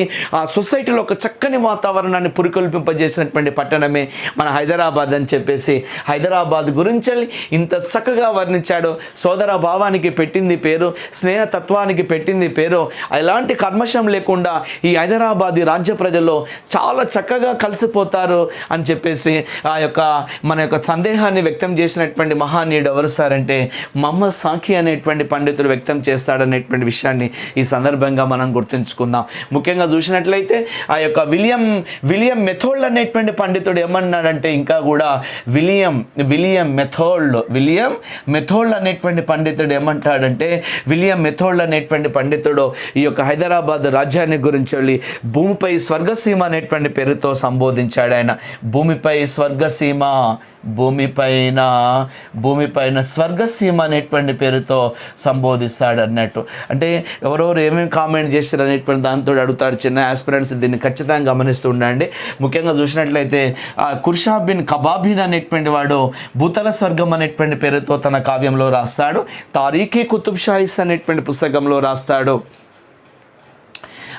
సొసైటీలో ఒక చక్కని వాతావరణాన్ని పురికొల్పింపజేసినటువంటి పట్టణమే మన హైదరాబాద్ అని చెప్పేసి హైదరాబాద్ గురించి ఇంత చక్కగా వర్ణించాడు. సోదర భావానికి పెట్టింది పేరు, స్నేహతత్వానికి పెట్టింది పేరు. ఎలాంటి కర్మశం లేకుండా ఈ హైదరాబాద్ రాజ్య ప్రజల్లో చాలా చక్కగా కలిసిపోతారు అని చెప్పేసి ఆ యొక్క మన యొక్క సందేహాన్ని వ్యక్తం చేసినటువంటి మహానీయుడు ఎవరు సార్ అంటే మహమ్మద్ సాకి అనేటువంటి పండితుడు వ్యక్తం చేస్తాడనేటువంటి విషయాన్ని ఈ సందర్భంగా మనం గుర్తుంచుకుందాం. ముఖ్యంగా చూసినట్లయితే ఆ యొక్క విలియం మెథోల్డ్ అనేటువంటి పండితుడు ఏమన్నాడంటే ఇంకా కూడా విలియం మెథోల్డ్ అనేటువంటి పండితుడు ఏమంటాడంటే విలియం మెథోల్డ్ అనేటువంటి పండితుడు ఈ యొక్క హైదరాబాద్ రాజ్యాన్ని గురించి భూమిపై స్వర్గసీమ అనేటువంటి పేరుతో సంబోధించాడు. ఆయన భూమిపై స్వర్గసీమ, భూమిపైన స్వర్గసీమ అనేటువంటి పేరుతో సంబోధిస్తాడు. రాస్తాడు అన్నట్టు. అంటే ఎవరెవరు ఏమేమి కామెంట్ చేస్తారు అనేటువంటి దాంతో అడుగుతాడు చిన్న ఆస్పిరెంట్స్. దీన్ని ఖచ్చితంగా గమనిస్తూ ఉండండి. ముఖ్యంగా చూసినట్లయితే కుర్షాబ్ బిన్ కబాబీన్ అనేటువంటి వాడు భూతల స్వర్గం అనేటువంటి పేరుతో తన కావ్యంలో రాస్తాడు. తారీఖీ కుతుబ్ షాహీస్ అనేటువంటి పుస్తకంలో రాస్తాడు.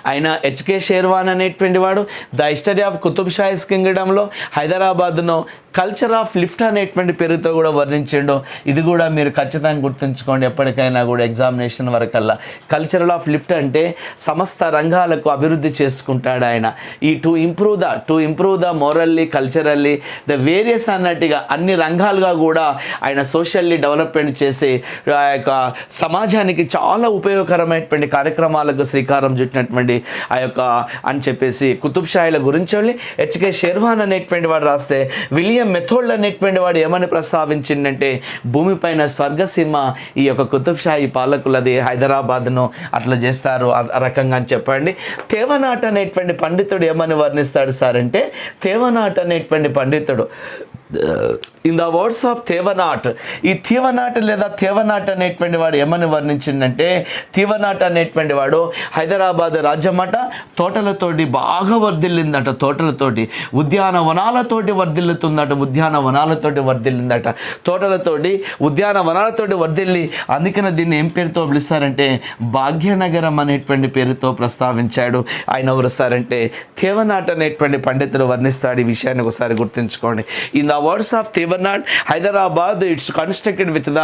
ఆయన హెచ్కే షేర్వాన్ అనేటువంటి వాడు the history of Qutub Shahis కింగ్డమ్లో హైదరాబాద్ను కల్చర్ ఆఫ్ లిఫ్ట్ అనేటువంటి పేరుతో కూడా వర్ణించిండు. ఇది కూడా మీరు ఖచ్చితంగా గుర్తుంచుకోండి ఎప్పటికైనా కూడా ఎగ్జామినేషన్ వరకల్లా. కల్చరల్ ఆఫ్ లిఫ్ట్ అంటే సమస్త రంగాలకు అభివృద్ధి చేసుకుంటాడు ఆయన. ఈ to improve the morally culturally the various అన్నట్టుగా అన్ని రంగాలుగా కూడా ఆయన సోషల్లీ డెవలప్మెంట్ చేసి ఆ యొక్క సమాజానికి చాలా ఉపయోగకరమైనటువంటి కార్యక్రమాలకు శ్రీకారం చుట్టినటువంటి ఆ యొక్క అని చెప్పేసి కుతుబ్ షాహీల గురించి హెచ్కే షేర్వాన్ అనేటువంటి వాడు రాస్తే, విలియం మెథోడ్ అనేటువంటి వాడు ఏమని ప్రస్తావించిందంటే భూమిపైన స్వర్గసీమ ఈ యొక్క కుతుబ్ షాహీ పాలకులది, హైదరాబాద్ను అట్లా చేస్తారు ఆ రకంగా అని చెప్పండి. తేవనాట్ అనేటువంటి పండితుడు ఏమని వర్ణిస్తాడు సార్ అంటే, తేవనాట్ అనేటువంటి పండితుడు ఇన్ ద వర్డ్స్ ఆఫ్ తేవనాట్, ఈ తీవనాట్ లేదా తేవనాట్ అనేటువంటి వాడు ఏమని వర్ణించిందంటే, తీవనాట్ అనేటువంటి వాడు హైదరాబాద్ రాజ్యమట తోటలతోటి బాగా వర్ధిల్లిందట, తోటలతోటి ఉద్యానవనాలతోటి వర్ధిల్లిందట, తోటలతోటి ఉద్యానవనాలతోటి వర్ధిల్లి అందుకని దీన్ని ఏం పేరుతో పిలుస్తారంటే భాగ్యనగరం అనేటువంటి పేరుతో ప్రస్తావించాడు. ఆయన ఎవరు సార్ అంటే తేవనాట్ అనేటువంటి పండితుడు వర్ణిస్తాడు. ఈ విషయాన్ని ఒకసారి గుర్తుంచుకోండి. In the words of Thevenot, Hyderabad it's constructed with the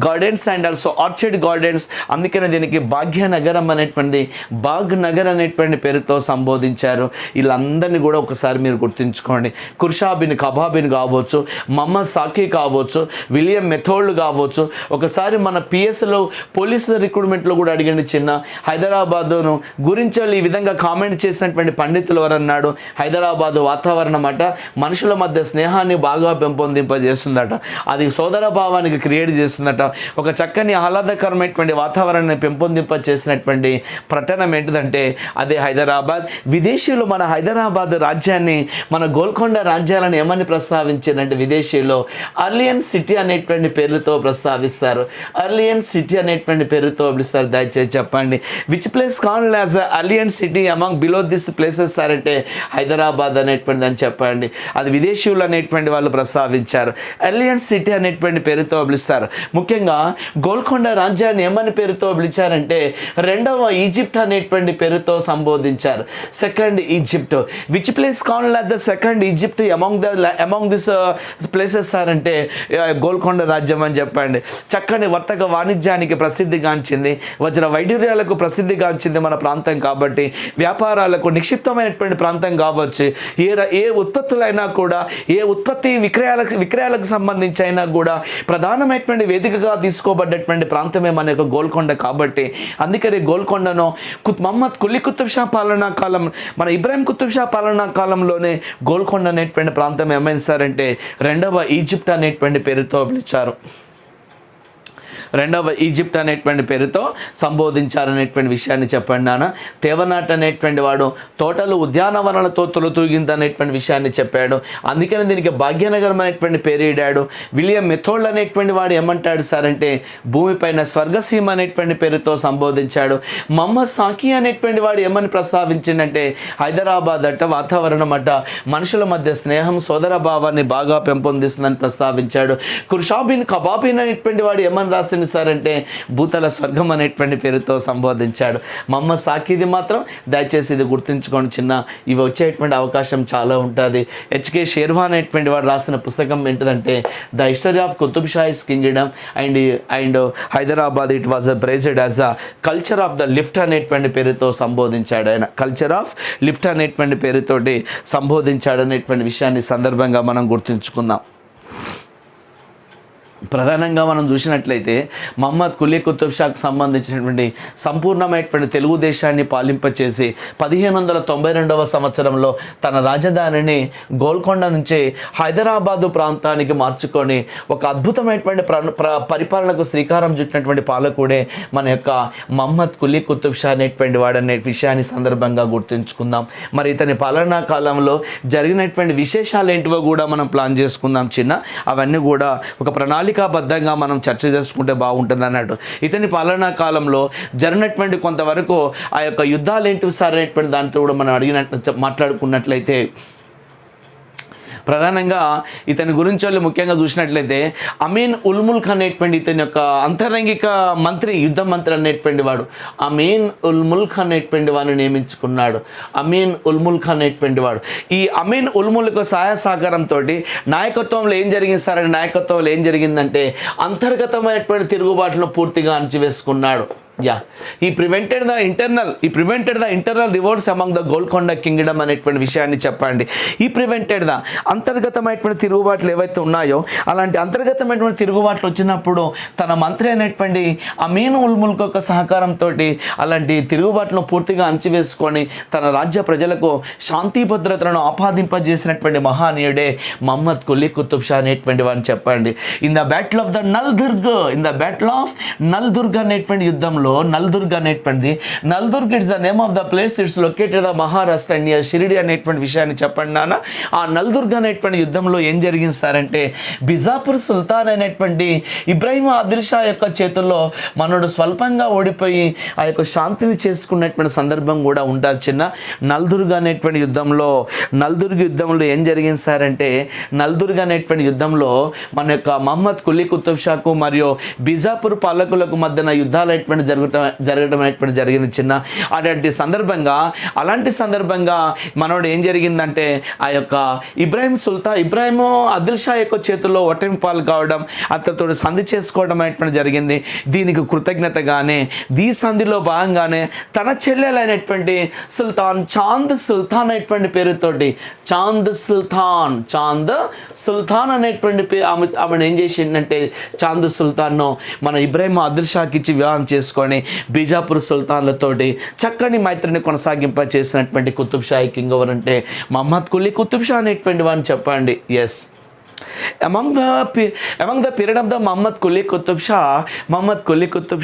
gardens and also orchard gardens. అందుకనే దీనికి భాగ్యనగరం అనేటువంటి బాగ్ నగర్ అనేటువంటి పేరుతో సంబోధించారు. వీళ్ళందరినీ కూడా ఒకసారి మీరు గుర్తుంచుకోండి. కుర్షాబ్ బిన్ కబాబీన్ కావచ్చు, మహమ్మద్ సాకి కావచ్చు, విలియం మెథోడ్ కావచ్చు. ఒకసారి మన పిఎస్లో పోలీసు రిక్రూట్మెంట్లో కూడా అడిగండి చిన్న హైదరాబాదును గురించి ఈ విధంగా కామెంట్ చేసినటువంటి పండితులు ఎవరన్నాడు, హైదరాబాదు వాతావరణం అట మనుషుల మధ్య స్నేహాన్ని బాగా పెంపొందింపజేస్తుందట, అది సోదర భావానికి క్రియేట్ చేస్తుందట, ఒక చక్కని ఆహ్లాదకరమైనటువంటి వాతావరణాన్ని పెంపొందింపచేసినటువంటి పట్టణం ఏంటిదంటే అదే హైదరాబాద్. విదేశీయులు మన హైదరాబాద్ రాజ్యాన్ని, మన గోల్కొండ రాజ్యాలను ఏమని ప్రస్తావించారంటే విదేశీయులు అర్లియన్ సిటీ అనేటువంటి పేరుతో ప్రస్తావిస్తారు. అర్లియన్ సిటీ అనేటువంటి పేరుతో పిలుస్తారు. దయచేసి చెప్పండి, విచ్ ప్లేస్ కాల్డ్ యాజ్ అర్లియన్ city among below this places sir అంటే హైదరాబాద్ అనేటువంటి అని చెప్పండి. అది విదేశీయులు అనేటువంటి వాళ్ళు ప్రస్తావించారు. అర్లియన్ సిటీ అనేటువంటి పేరుతో పిలుస్తారు. ముఖ్యంగా గోల్కొండ రాజ్యాన్ని ఏమని పేరుతో పిలిచారంటే రెండవ ఈజిప్ట్ అనేటువంటి పేరుతో సంబోధించారు. Second Egypt, which place called as the second Egypt among this places sir అంటే గోల్కొండ రాజ్యం అని చెప్పండి. చక్కని వర్తక వాణిజ్యానికి ప్రసిద్ధిగాంచింది, వజ్ర వైడూర్యాలకు ప్రసిద్ధిగాంచింది మన ప్రాంతం కాబట్టి, వ్యాపారాలకు నిక్షిప్తమైనటువంటి ప్రాంతం కావచ్చు. ఏ ఉత్పత్తులైనా కూడా, ఏ ఉత్పత్తి విక్రయాలకు సంబంధించి అయినా కూడా ప్రధానమైనటువంటి వేదికగా తీసుకోబడ్డటువంటి ప్రాంతమే మన యొక్క గోల్కొండ కాబట్టి, అందుకని గోల్కొండను మహమ్మద్ కులీ కుతుబ్ షా పాలనా కాలం, మన ఇబ్రాహిం కుతుబ్ షా పాలనా కాలంలోనే గోల్కొండ అనేటువంటి ప్రాంతం ఏమైంది సార్ అంటే రెండవ ఈజిప్ట్ అనేటువంటి పేరుతో పిలిచారు. రెండవ ఈజిప్ట్ అనేటువంటి పేరుతో సంబోధించారనేటువంటి విషయాన్ని చెప్పండి నాన్న. తేవనాట్ అనేటువంటి వాడు తోటలు ఉద్యానవనాలతో తొలతూగింది అనేటువంటి విషయాన్ని చెప్పాడు. అందుకని దీనికి భాగ్యనగరం అనేటువంటి పేరు ఇడాడు. విలియం మెథోడ్ అనేటువంటి వాడు ఏమంటాడు సార్ అంటే భూమిపైన స్వర్గసీమ అనేటువంటి పేరుతో సంబోధించాడు. మహమ్మద్ సాకి అనేటువంటి వాడు ఏమని ప్రస్తావించిందంటే హైదరాబాద్ అట్ట వాతావరణం అట్ట మనుషుల మధ్య స్నేహం సోదర భావాన్ని బాగా పెంపొందిస్తుందని ప్రస్తావించాడు. కుర్షాబ్ బిన్ కబాబీన్ అనేటువంటి వాడు ఏమని రాసింది సార్ అంటే భూతల స్వర్గం అనేటువంటి పేరుతో సంబోధించాడు. మహమ్మద్ సాకిది మాత్రం దయచేసి ఇది గుర్తుంచుకోండి చిన్న, ఇవి వచ్చేటువంటి అవకాశం చాలా ఉంటుంది. హెచ్కే షేర్వాన్ అనేటువంటి వాడు రాసిన పుస్తకం ఏంటిదంటే the history of Qutub Shahis kingdom and Hyderabad it was prized as the culture of the lift అనేటువంటి పేరుతో సంబోధించాడు. ఆయన కల్చర్ ఆఫ్ లిఫ్ట్ అనేటువంటి పేరుతోటి సంబోధించాడు అనేటువంటి విషయాన్ని సందర్భంగా మనం గుర్తుంచుకుందాం. ప్రధానంగా మనం చూసినట్లయితే మహమ్మద్ కులీ కుతుబ్ షాకు సంబంధించినటువంటి సంపూర్ణమైనటువంటి తెలుగుదేశాన్ని పాలింపచేసి 1592వ సంవత్సరంలో తన రాజధానిని గోల్కొండ నుంచి హైదరాబాదు ప్రాంతానికి మార్చుకొని ఒక అద్భుతమైనటువంటి పరిపాలనకు శ్రీకారం చుట్టినటువంటి పాలకుడే మన యొక్క మహమ్మద్ కులీ కుతుబ్ షా అనేటువంటి వాడనే విషయాన్ని సందర్భంగా గుర్తుంచుకుందాం. మరి ఇతని పాలనా కాలంలో జరిగినటువంటి విశేషాలు ఏంటివో కూడా మనం ప్లాన్ చేసుకుందాం చిన్న. అవన్నీ కూడా ఒక ప్రణాళిక ప్రణాళికాబద్ధంగా మనం చర్చ చేసుకుంటే బాగుంటుంది అన్నట్టు. ఇతని పాలనా కాలంలో జరిగినటువంటి కొంతవరకు ఆ యొక్క యుద్ధాలు ఏంటివి సార్ అనేటువంటి దాంతో కూడా మనం మాట్లాడుకున్నట్లయితే ప్రధానంగా ఇతని గురించి వాళ్ళు ముఖ్యంగా చూసినట్లయితే అమీన్ ఉల్ ముల్క్ అనేటువంటి ఇతని యొక్క అంతరంగిక మంత్రి, యుద్ధ మంత్రి అనేటువంటి వాడు అమీన్ ఉల్ ముల్క్ అనేటువంటి వాడిని నియమించుకున్నాడు. అమీన్ ఉల్ ముల్క్ అనేటువంటి వాడు ఈ అమీన్ ఉల్ ముల్క్ సహాయ సహకారంతో నాయకత్వంలో ఏం జరిగింది సార్ అని నాయకత్వంలో ఏం జరిగిందంటే అంతర్గతమైనటువంటి తిరుగుబాటును పూర్తిగా అణచివేసుకున్నాడు. He prevented the internal revolts among the Golconda kingdom అనేటువంటి విషయాన్ని చెప్పండి. ఈ ప్రివెంటెడ్ ద అంతర్గతమైనటువంటి తిరుగుబాట్లు ఏవైతే ఉన్నాయో అలాంటి అంతర్గతమైనటువంటి తిరుగుబాట్లు వచ్చినప్పుడు తన మంత్రి అయినటువంటి అమీన్ ఉల్ ముల్క్ యొక్క సహకారంతో అలాంటి తిరుగుబాట్లను పూర్తిగా అణచివేసుకొని తన రాజ్య ప్రజలకు శాంతి భద్రతలను ఆపాదింపజేసినటువంటి మహానీయుడే మహమ్మద్ కులీ కుతుబ్ షా అనేటువంటి వాడిని చెప్పండి. In the battle of Naldurg అనేటువంటి యుద్ధంలో నల్దుర్గ్ అనేటువంటిది Naldurg it's the name of the place, it's located the Maharashtra near Shirdi అనేటువంటి విషయాన్ని చెప్పండి నాన్న. ఆ నల్దుర్గ్ అనేటువంటి యుద్ధంలో ఏం జరిగింది సార్ అంటే బిజాపూర్ సుల్తాన్ అనేటువంటి ఇబ్రాహిం ఆదిల్ షా యొక్క చేతుల్లో మనోడు స్వల్పంగా ఓడిపోయి ఆ యొక్క శాంతిని చేసుకున్నటువంటి సందర్భం కూడా ఉంటుంది చిన్న. నల్దుర్గ్ అనేటువంటి యుద్ధంలో ఏం జరిగింది సార్ అంటే నల్దుర్గ్ అనేటువంటి యుద్ధంలో మన యొక్క మహమ్మద్ కులీ కుతుబ్ షాకు మరియు బిజాపూర్ పాలకులకు మధ్యన యుద్ధాలు అనేటువంటి జరగడం అనేటువంటి జరిగింది చిన్న. అలాంటి సందర్భంగా మనోడు ఏం జరిగిందంటే ఆ యొక్క ఇబ్రాహిం ఆదిల్ షా యొక్క చేతుల్లో ఓటమి పాలు కావడం, అతనితో సంధి చేసుకోవడం అనేటువంటి జరిగింది. దీనికి కృతజ్ఞతగానే ఈ సంధిలో భాగంగానే తన చెల్లెలైనటువంటి చాంద్ సుల్తాన్ అనేటువంటి పేరుతోటి చాంద్ సుల్తాన్ అనేటువంటి ఆమెను ఏం చేసిందంటే చాంద్ సుల్తాన్ను మన ఇబ్రాహిం ఆదిల్ షాకి ఇచ్చి వివాహం చేసుకొని బీజాపూర్ సుల్తాన్లతోటి చక్కని మైత్రిని కొనసాగింప చేసినటువంటి కుతుబ్ షాహీ కింగ్ ఎవరంటే మహమ్మద్ కులీ కుతుబ్ షా అనేటువంటి వాడిని చెప్పండి. Yes, among the period of the Muhammad Quli Qutub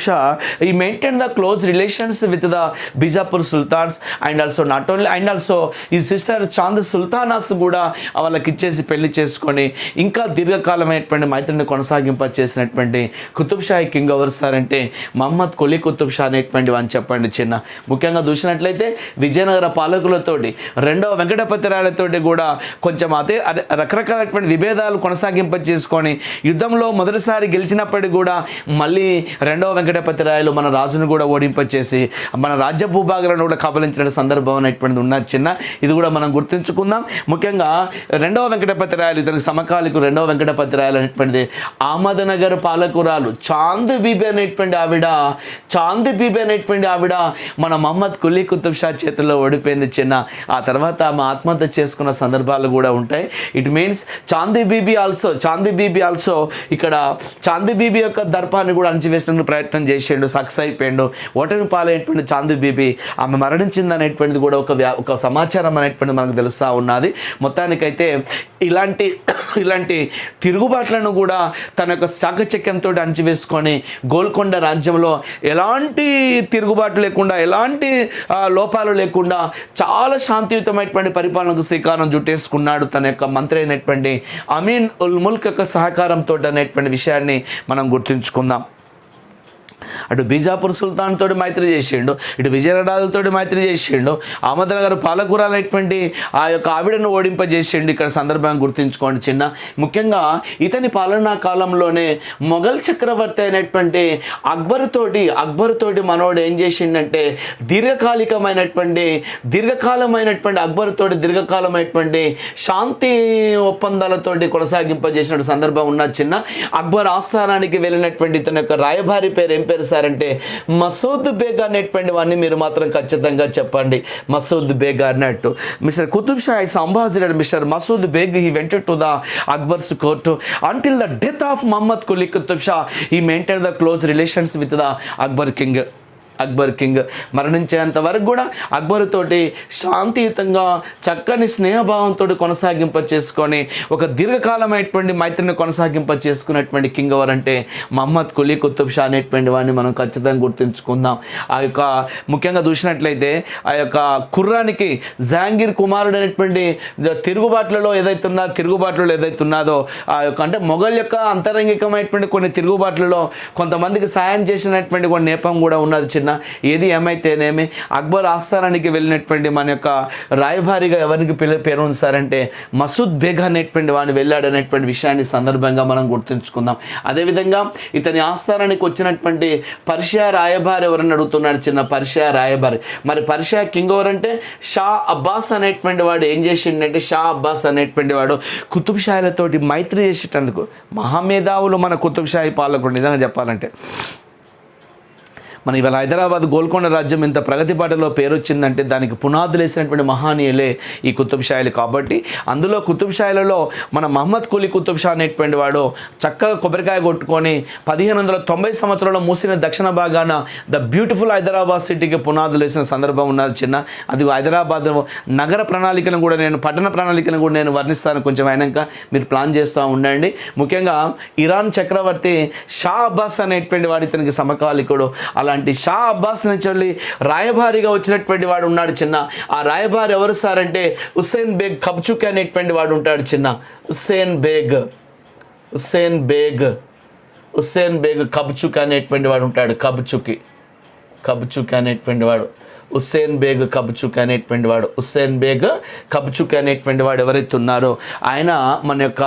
Shah, he maintained the close relations with the Bijapur Sultans and also his sister Chand Sultanas కూడా వాళ్ళకి ఇచ్చేసి పెళ్లి చేసుకొని ఇంకా దీర్ఘకాలమైనటువంటి మైత్రిని కొనసాగింప చేసినటువంటి కుతుబ్ షాహీ కింగ్ ఎవరు సార్ అంటే మహమ్మద్ కులీ కుతుబ్ షా అనేటువంటి అని చెప్పండి చిన్న. ముఖ్యంగా చూసినట్లయితే విజయనగర పాలకులతోటి రెండవ వెంకటపతిరాయలతోటి కూడా కొంచెం అదే రకరకాలైనటువంటి విభేదాలు కొనసాగింప చేసుకొని యుద్ధంలో మొదటిసారి గెలిచినప్పటికీ కూడా మళ్ళీ రెండవ వెంకటపతిరాయలు మన రాజును కూడా ఓడింపచేసి మన రాజ్య భూభాగాలను కూడా కబలించిన సందర్భం అనేటువంటిది ఉన్నది చిన్న. ఇది కూడా మనం గుర్తుంచుకుందాం. ముఖ్యంగా రెండవ వెంకటపతిరాయలు ఇతనికి సమకాలికు రెండవ వెంకటపతిరాయలు అనేటువంటిది అహ్మద్నగర్ పాలకురాలు చాంద్ బీబీ అనేటువంటి ఆవిడ మన మహమ్మద్ కులీ కుతుబ్ షా చేతుల్లో ఓడిపోయింది చిన్న. ఆ తర్వాత ఆమె ఆత్మహత్య చేసుకున్న సందర్భాలు కూడా ఉంటాయి. It means Chandi Bibi also ఇక్కడ చాందీ బీబీ యొక్క దర్పాన్ని కూడా అణచివేసేందుకు ప్రయత్నం చేసిండు, సక్సెస్ అయిపోయిండు. ఓటమి పాలైనటువంటి చాందీ బీబీ ఆమె మరణించింది అనేటువంటిది కూడా ఒక సమాచారం అనేటువంటిది మనకు తెలుస్తూ ఉన్నది. మొత్తానికైతే ఇలాంటి తిరుగుబాట్లను కూడా తన యొక్క చాకచక్యంతో అణచివేసుకొని గోల్కొండ రాజ్యంలో ఎలాంటి తిరుగుబాటు లేకుండా ఎలాంటి లోపాలు లేకుండా చాలా శాంతియుతమైనటువంటి పరిపాలనకు శ్రీకారం చుట్టేసుకున్నాడు తన యొక్క మంత్రి అయినటువంటి అమీన్ ఉల్ ముల్క్ యొక్క సహకారంతో అనేటువంటి విషయాన్ని మనం గుర్తుంచుకుందాం. అటు బీజాపూర్ సుల్తాన్ తోటి మైత్రి చేసిండు, ఇటు విజయనగరాలతో మైత్రి చేసిండు, అహ్మద్నగర్ పాలకురాలైనటువంటి ఆ యొక్క ఆవిడను ఓడింపజేసిండు. ఇక్కడ సందర్భంగా గుర్తుంచుకోండి చిన్న. ముఖ్యంగా ఇతని పాలనా కాలంలోనే మొఘల్ చక్రవర్తి అయినటువంటి అక్బర్ తోటి మనోడు ఏం చేసిండంటే దీర్ఘకాలమైనటువంటి అక్బర్ తోటి దీర్ఘకాలమైనటువంటి శాంతి ఒప్పందాలతోటి కొనసాగింపజేసిన సందర్భం ఉన్నది చిన్న. అక్బర్ ఆస్థానానికి వెళ్ళినటువంటి ఇతని యొక్క రాయబారి పేరు ఏం పేరు సార్ అంటే మసూద్ బేగ్ అనేటువంటి వాడిని మీరు మాత్రం ఖచ్చితంగా చెప్పండి. మసూద్ బేగ్ అన్నట్టు mister Qutub Shah is ambassador Mr. Masood Beg. He went to the Akbar's court until the death of Muhammad Quli Qutub Shah. He maintained the close relations with the Akbar king. Akbar king మరణించేంత వరకు కూడా అక్బర్ తోటి శాంతియుతంగా చక్కని స్నేహభావంతో కొనసాగింప చేసుకొని ఒక దీర్ఘకాలమైనటువంటి మైత్రిని కొనసాగింప చేసుకున్నటువంటి కింగ్ ఎవరంటే మహమ్మద్ కులీ కుతుబ్ షా అనేటువంటి వాడిని మనం ఖచ్చితంగా గుర్తుంచుకుందాం. ఆ యొక్క ముఖ్యంగా చూసినట్లయితే ఆ యొక్క ఖుర్రానికి జహాంగీర్ కుమారుడు అనేటువంటి తిరుగుబాట్లలో ఏదైతున్నదో ఆ యొక్క అంటే మొఘల్ యొక్క అంతరంగికమైనటువంటి కొన్ని తిరుగుబాట్లలో కొంతమందికి సాయం చేసినటువంటి కొన్ని నేపం కూడా ఉన్నది చిన్న. ఏది ఏమైతేనేమి అక్బర్ ఆస్థానానికి వెళ్ళినటువంటి మన యొక్క రాయభారిగా ఎవరికి పేరు ఉంచారంటే మసూద్ బేగ్ అనేటువంటి వాడిని వెళ్ళాడనేటువంటి విషయాన్ని సందర్భంగా మనం గుర్తుంచుకుందాం. అదేవిధంగా ఇతని ఆస్థానానికి వచ్చినటువంటి పర్షియా రాయబారి ఎవరని అడుగుతున్నాడు చిన్న. పర్షియా రాయబారి మరి పర్షియా కింగ్ ఎవరంటే షా అబ్బాస్ అనేటువంటి వాడు ఏం చేసిండంటే షా అబ్బాస్ అనేటువంటి వాడు కుతుబ్ షాయిలతోటి మైత్రి చేసేటందుకు మహామేధావులు మన కుతుబ్ షాహీ పాలకుడు నిజంగా చెప్పాలంటే. మన ఇవాళ హైదరాబాద్ గోల్కొండ రాజ్యం ఇంత ప్రగతి బాటలో పేరు వచ్చిందంటే దానికి పునాదులు వేసినటువంటి మహానీయులే ఈ కుతుబ్ షాయిలు. కాబట్టి అందులో కుతుబ్ షాయిలలో మన మహమ్మద్ కులీ కుతుబ్ షా అనేటువంటి వాడు చక్కగా కొబ్బరికాయ కొట్టుకొని 1590 సంవత్సరంలో మూసిన దక్షిణ భాగాన ద బ్యూటిఫుల్ హైదరాబాద్ సిటీకి పునాదులు వేసిన సందర్భం ఉన్నది చిన్న. అది హైదరాబాద్ నగర ప్రణాళికను కూడా పట్టణ ప్రణాళికను కూడా నేను వర్ణిస్తాను కొంచెం అయినాక, మీరు ప్లాన్ చేస్తూ ఉండండి. ముఖ్యంగా ఇరాన్ చక్రవర్తి షా అబ్బాస్ అనేటువంటి వాడు ఇతనికి సమకాలికుడు. అలాంటి షా అబ్బాస్ నుంచి రాయబారిగా వచ్చినటువంటి వాడు ఉన్నాడు చిన్న. ఆ రాయబారి ఎవరు సార్ అంటే హుస్సేన్ బేగ్ కబ్చుక్ అనేటువంటి వాడు ఉంటాడు చిన్న. హుస్సేన్ బేగ్ కబ్చుక్ అనేటువంటి వాడు ఉంటాడు. కబ్చుక్ అనేటువంటి వాడు హుస్సేన్ బేగ్ కబ్చుక్ అనేటువంటి వాడు ఎవరైతే ఉన్నారో ఆయన మన యొక్క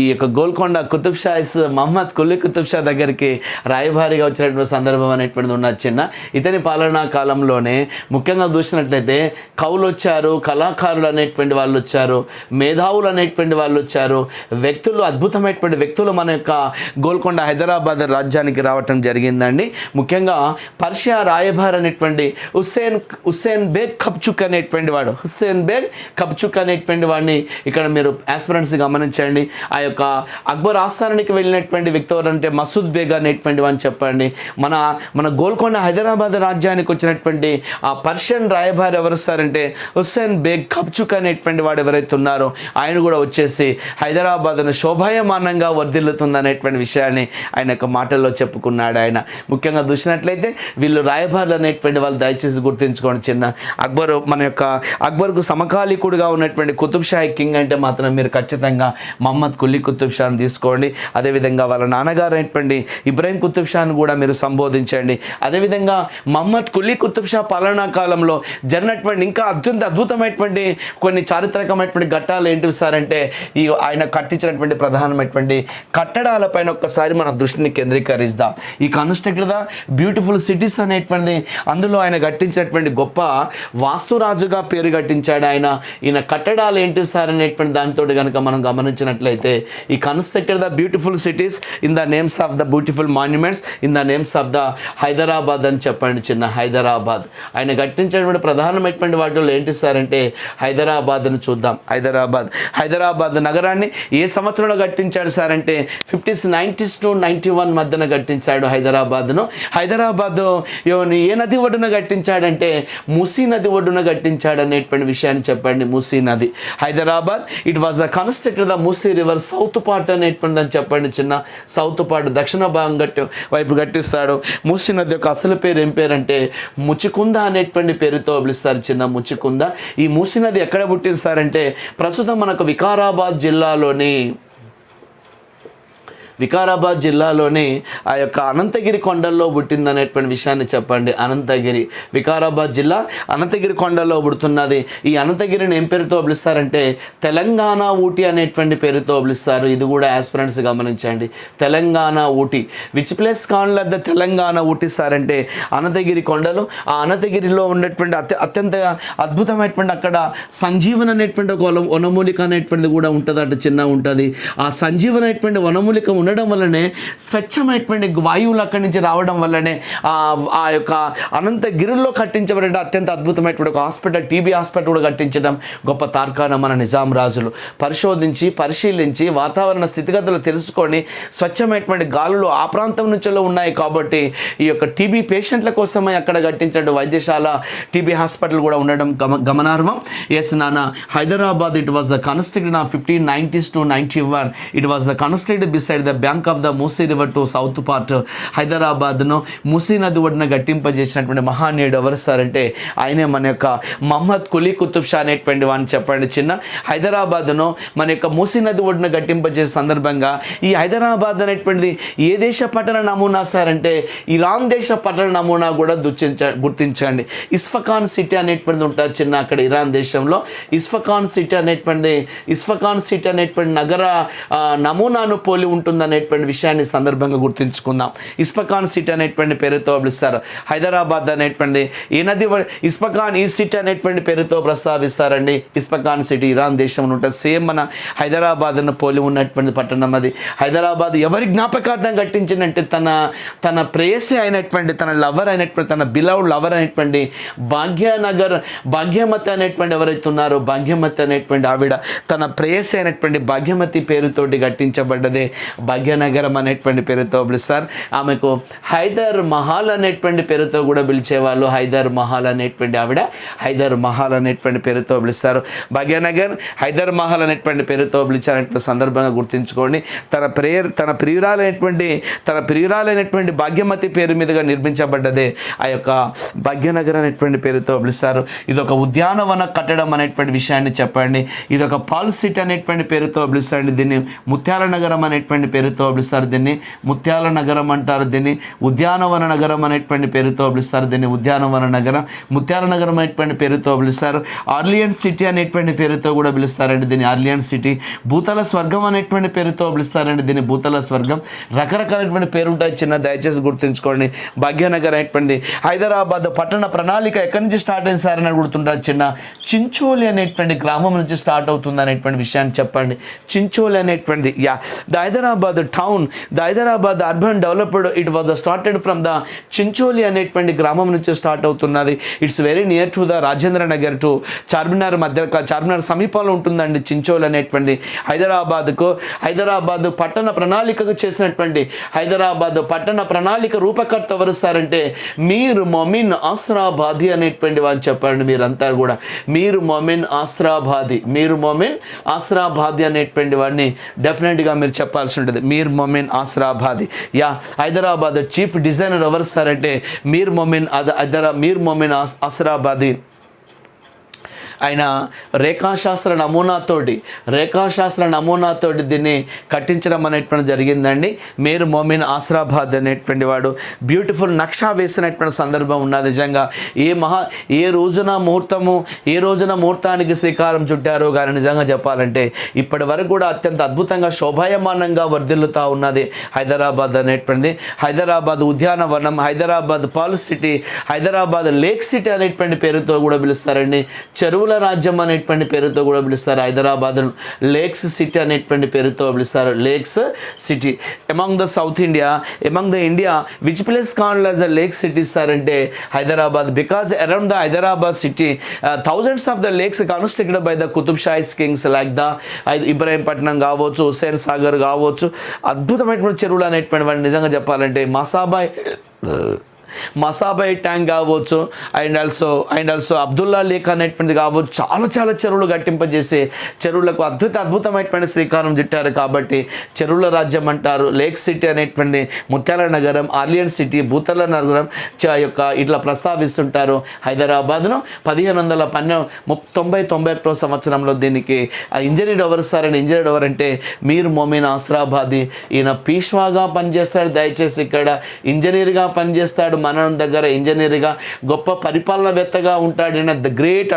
ఈ యొక్క గోల్కొండ కుతుబ్ షాయిస్ మహమ్మద్ కులీ కుతుబ్ షా దగ్గరికి రాయబారిగా వచ్చినటువంటి సందర్భం అనేటువంటిది ఉన్నది చిన్న. ఇతని పాలనా కాలంలోనే ముఖ్యంగా చూసినట్లయితే కవులు వచ్చారు, కళాకారులు అనేటువంటి వాళ్ళు వచ్చారు, మేధావులు అనేటువంటి వాళ్ళు వచ్చారు, వ్యక్తులు అద్భుతమైనటువంటి వ్యక్తులు మన యొక్క గోల్కొండ హైదరాబాద్ రాజ్యానికి రావటం జరిగిందండి. ముఖ్యంగా పర్షియా రాయబారి అనేటువంటి హుస్సేన్ బేగ్ కబ్చుక్ అనేటువంటి వాడిని ఇక్కడ మీరు ఆస్పిరెంట్స్ గమనించండి. ఆ యొక్క అక్బర్ ఆస్థానానికి వెళ్ళినటువంటి వ్యక్తి ఎవరంటే మసూద్ బేగ్ అనేటువంటి వాడిని చెప్పండి. మన గోల్కొండ హైదరాబాద్ రాజ్యానికి వచ్చినటువంటి ఆ పర్షియన్ రాయబారి ఎవరు సారంటే హుస్సేన్ బేగ్ కబ్చుక్ అనేటువంటి వాడు ఎవరైతే ఉన్నారో ఆయన కూడా వచ్చేసి హైదరాబాద్ను శోభాయమానంగా వర్ధిల్లుతుంది అనేటువంటి విషయాన్ని ఆయన యొక్క మాటల్లో చెప్పుకున్నాడు ఆయన. ముఖ్యంగా చూసినట్లయితే వీళ్ళు రాయబారులు అనేటువంటి వాళ్ళు దయచేసి గుర్తుంచుకోండి చిన్న. అక్బర్కు సమకాలీకుడుగా ఉన్నటువంటి కుతుబ్ షాహీ కింగ్ అంటే మాత్రం మీరు ఖచ్చితంగా మహమ్మద్ కులీ కుతుబ్ షాను తీసుకోండి. అదేవిధంగా వాళ్ళ నాన్నగారు అయినటువంటి ఇబ్రాహిం కుతుబ్ షాను కూడా మీరు సంబోధించండి. అదేవిధంగా మహమ్మద్ కులీ కుతుబ్ షా పాలనా కాలంలో జరిగినటువంటి ఇంకా అద్భుతమైనటువంటి కొన్ని చారిత్రకమైనటువంటి ఘట్టాలు ఏంటివి సార్ అంటే ఆయన కట్టించినటువంటి ప్రధానమైనటువంటి కట్టడాలపైన ఒక్కసారి మన దృష్టిని కేంద్రీకరిద్దాం. ఈ కన్స్ట్రక్టెడ్ ద బ్యూటిఫుల్ సిటీస్ అనేటువంటి అందులో ఆయన కట్టించినటువంటి గొప్ప వాస్తురాజుగా పేరు కట్టించాడు ఆయన. ఈయన కట్టడాలు ఏంటి సార్ అనేటువంటి దానితో కనుక మనం గమనించినట్లయితే ఈ constructed the beautiful cities in the names of the beautiful monuments in the names of the Hyderabad అని చెప్పండి చిన్న. హైదరాబాద్ ఆయన కట్టించినటువంటి ప్రధానమైనటువంటి వాటిలో ఏంటి సార్ అంటే హైదరాబాద్ను చూద్దాం. హైదరాబాద్ నగరాన్ని ఏ సంవత్సరంలో కట్టించాడు సార్ అంటే 50s 90s to 91 మధ్యన కట్టించాడు హైదరాబాద్ను. హైదరాబాద్ ఏ నది ఒడ్డున కట్టించాడంటే మూసీ నది ఒడ్డున కట్టించాడు అనేటువంటి విషయాన్ని చెప్పండి. మూసీ నది Hyderabad it was the constructed the Musi river south part అనేటువంటి అని చెప్పండి చిన్న. సౌత్ పార్ట్ దక్షిణ భాగం వైపు కట్టిస్తాడు. మూసీ నది యొక్క అసలు పేరు ఏం పేరంటే ముచికుంద అనేటువంటి పేరుతో పిలుస్తారు చిన్న. ముచికుంద. ఈ మూసీ నది ఎక్కడ పుట్టిస్తారంటే ప్రస్తుతం మనకు వికారాబాద్ జిల్లాలోని ఆ యొక్క అనంతగిరి కొండల్లో పుట్టిందనేటువంటి విషయాన్ని చెప్పండి. వికారాబాద్ జిల్లా అనంతగిరి కొండల్లో పుడుతున్నది. ఈ అనంతగిరిని ఏం పేరుతో పిలుస్తారంటే తెలంగాణ ఊటీ అనేటువంటి పేరుతో పిలుస్తారు. ఇది కూడా ఆస్పిరెంట్స్ గమనించండి. తెలంగాణ ఊటీ. విచ్ ప్లేస్ కాన్ల ద తెలంగాణ ఊటీ సార్ అంటే అనంతగిరి కొండలు. ఆ అనంతగిరిలో ఉన్నటువంటి అత్యంత అద్భుతమైనటువంటి అక్కడ సంజీవన్ అనేటువంటి ఒక వనమూలిక అనేటువంటిది కూడా ఉంటుంది. అటు చిన్న ఉంటుంది. ఆ సంజీవన్ అనేటువంటి వనమూలిక ఉండడం వల్లనే స్వచ్ఛమైనటువంటి వాయువులు అక్కడి నుంచి రావడం వల్లనే ఆ యొక్క అనంతగిరిలో కట్టించబడిన అత్యంత అద్భుతమైనటువంటి ఒక హాస్పిటల్, టీబీ హాస్పిటల్ కూడా కట్టించడం గొప్ప తార్కాణ మన నిజాం రాజులు. పరిశోధించి పరిశీలించి వాతావరణ స్థితిగతులు తెలుసుకొని స్వచ్ఛమైనటువంటి గాలులు ఆ ప్రాంతం నుంచిలో ఉన్నాయి కాబట్టి ఈ యొక్క టీబీ పేషెంట్ల కోసమే అక్కడ కట్టించడం వైద్యశాల, టీబీ హాస్పిటల్ కూడా ఉండడం గమనార్హం. ఎస్ నాన్న, Hyderabad it was the constructed of 1590s to 91. It was the constructed beside the bank of the Musi river to south part. హైదరాబాద్ను మూసీ నది ఒడ్డున గట్టింపజేసినటువంటి మహానీయుడు ఎవరు సార్ అంటే ఆయనే మన యొక్క మహమ్మద్ కులీ కుతుబ్ షా అనేటువంటి వాడిని చెప్పండి చిన్న. హైదరాబాద్ను మన యొక్క మూసీ నది ఒడ్డున గట్టింపజేసే సందర్భంగా ఈ హైదరాబాద్ అనేటువంటిది ఏ దేశ పట్టణ నమూనా సార్ అంటే ఇరాన్ దేశ పట్టణ నమూనా కూడా గుర్తించండి. ఇస్ఫకాన్ సిటీ అనేటువంటిది ఉంటుంది చిన్న అక్కడ ఇరాన్ దేశంలో. ఇస్ఫకాన్ సిటీ అనేటువంటి నగర నమూనాను పోలి ఉంటుంది అనేటువంటి విషయాన్ని సందర్భంగా గుర్తించుకుందాం. ఇస్ఫకాన్ సిటీ అనేటువంటి పేరుతో పిలుస్తారు. హైదరాబాద్ అనేటువంటిది ఈ నది ఇస్ఫకాన్ ఈ సిటీ అనేటువంటి పేరుతో ప్రస్తావిస్తారండి. ఇస్ఫకాన్ సిటీ ఇరాన్ దేశంలో ఉంటుంది. సేమ్ మన హైదరాబాద్ను పోలి ఉన్నటువంటి పట్టణం అది. హైదరాబాద్ ఎవరి జ్ఞాపకార్థం కట్టించిందంటే తన ప్రేయసి అయినటువంటి, తన లవర్ అయినటువంటి, తన బిలవ్డ్ లవర్ అయినటువంటి భాగ్యమతి అనేటువంటి ఎవరైతే ఉన్నారో భాగ్యమతి అనేటువంటి ఆవిడ తన ప్రేయసి అయినటువంటి భాగ్యమతి పేరుతోటి కట్టించబడ్డదే భాగ్యనగరం అనేటువంటి పేరుతో పిలుస్తారు. ఆమెకు హైదర్ మహల్ అనేటువంటి పేరుతో కూడా పిలిచేవాళ్ళు. హైదర్ మహల్ అనేటువంటి ఆవిడ హైదర్ మహల్ అనేటువంటి పేరుతో పిలుస్తారు. భాగ్యనగర్ హైదర్ మహల్ అనేటువంటి పేరుతో పిలిచారనేటువంటి సందర్భంగా గుర్తుంచుకోండి. తన ప్రియురాలైనటువంటి భాగ్యమతి పేరు మీదుగా నిర్మించబడ్డదే ఆ యొక్క భాగ్యనగర్ అనేటువంటి పేరుతో పిలుస్తారు. ఇది ఒక ఉద్యానవన కట్టడం అనేటువంటి విషయాన్ని చెప్పండి. ఇది ఒక పాల్ సిటీ అనేటువంటి పేరుతో పిలుస్తారండి. దీన్ని ముత్యాల నగరం అనేటువంటి పేరుతో పిలుస్తారు. దీన్ని ముత్యాల నగరం అంటారు. దీన్ని ఉద్యానవన నగరం అనేటువంటి పేరుతో పిలుస్తారు. దీన్ని ఉద్యానవన నగరం, ముత్యాల నగరం అనేటువంటి పేరుతో పిలుస్తారు. ఆర్లియన్ సిటీ అనేటువంటి పేరుతో కూడా పిలుస్తారండి. దీన్ని ఆర్లియన్ సిటీ. భూతల స్వర్గం అనేటువంటి పేరుతో పిలుస్తారండి. దీన్ని భూతల స్వర్గం. రకరకాలైనటువంటి పేరు ఉంటాయి చిన్న, దయచేసి గుర్తుంచుకోండి. భాగ్యనగర్ అనేటువంటి హైదరాబాద్ పట్టణ ప్రణాళిక ఎక్కడి నుంచి స్టార్ట్ అయింది సార్ అని అడుగుతుంటారు చిన్న. చించోలి అనేటువంటి గ్రామం నుంచి స్టార్ట్ అవుతుంది అనేటువంటి విషయాన్ని చెప్పండి. చించోలి అనేటువంటిది the Hyderabad town, the Hyderabad urban developed it was started from the Chincholi అనేటువంటి గ్రామం నుంచి స్టార్ట్ అవుతున్నది. It's very near to the Rajendra Nagar to Charminar Charminar సమీపంలో ఉంటుందండి చించోలి అనేటువంటిది. హైదరాబాద్ పట్టణ ప్రణాళికకు చేసినటువంటి హైదరాబాద్ పట్టణ ప్రణాళిక రూపకర్త ఎవరు సార్ అంటే మీర్ మొమిన్ ఆస్రాబాది అనేటువంటి వాళ్ళు చెప్పండి. మీరంతా కూడా మీర్ మొమిన్ ఆస్రాబాది అనేటువంటి వాడిని డెఫినెట్గా మీరు చెప్పాల్సి ఉంటుంది. మీర్ మొమిన్ ఆస్రాబాది. హైదరాబాద్ చీఫ్ డిజైనర్ ఎవరు సార్ అంటే మీర్ మొమిన్ ఆస్రాబాది. ఆయన రేఖాశాస్త్ర నమూనాతోటి దీన్ని కట్టించడం అనేటువంటి జరిగిందండి. మీర్ మొమిన్ ఆస్రాబాద్ అనేటువంటి వాడు బ్యూటిఫుల్ నక్షా వేసినటువంటి సందర్భం ఉన్నది. నిజంగా ఏ రోజున ముహూర్తానికి శ్రీకారం చుట్టారో కానీ నిజంగా చెప్పాలంటే ఇప్పటి వరకు కూడా అత్యంత అద్భుతంగా శోభాయమానంగా వర్ధిల్లుతూ ఉన్నది హైదరాబాద్ అనేటువంటిది. హైదరాబాద్ ఉద్యానవనం, Hyderabad pearl city, Hyderabad lake city అనేటువంటి పేరుతో కూడా పిలుస్తారండి. చెరువుల రాజ్యం అనేటువంటి పేరుతో కూడా పిలుస్తారు. హైదరాబాద్ లేక్స్ సిటీ అనేటువంటి పేరుతో పిలుస్తారు. Lakes city among the south India, among the India which place called as the lake city sir అంటే Hyderabad. Because around the Hyderabad city thousands of the lakes constructed by the Qutub Shahis kings like the Ibrahimpatnam కావచ్చు, హుస్సేన్ సాగర్ కావచ్చు, అద్భుతమైనటువంటి చెరువులు అనేటువంటి వాడిని నిజంగా చెప్పాలంటే మసాబాయ్ tank కావచ్చు, అండ్ ఆల్సో అబ్దుల్లా లేక్ అనేటువంటిది కావచ్చు. చాలా చెరువులు కట్టింపజేసే చెరువులకు అద్భుతమైనటువంటి శ్రీకారం చుట్టారు కాబట్టి చెరువుల రాజ్యం అంటారు. లేక్ సిటీ అనేటువంటిది, ముత్యాల నగరం, ఆర్లియన్ సిటీ, భూతల నగరం యొక్క ఇట్లా ప్రస్తావిస్తుంటారు. హైదరాబాద్ను 1591 సంవత్సరంలో దీనికి ఇంజనీర్ ఎవరు సార్ అని, ఇంజనీర్ ఎవరంటే మీర్ మొమిన్ ఆస్రాబాది. ఈయన పీష్వాగా పనిచేస్తాడు. దయచేసి ఇక్కడ ఇంజనీర్గా పనిచేస్తాడు, ఉంటాడు మన దగ్గర ఇంజనీర్గా, గొప్ప పరిపాలనవేత్తగా ఉంటాడు. The great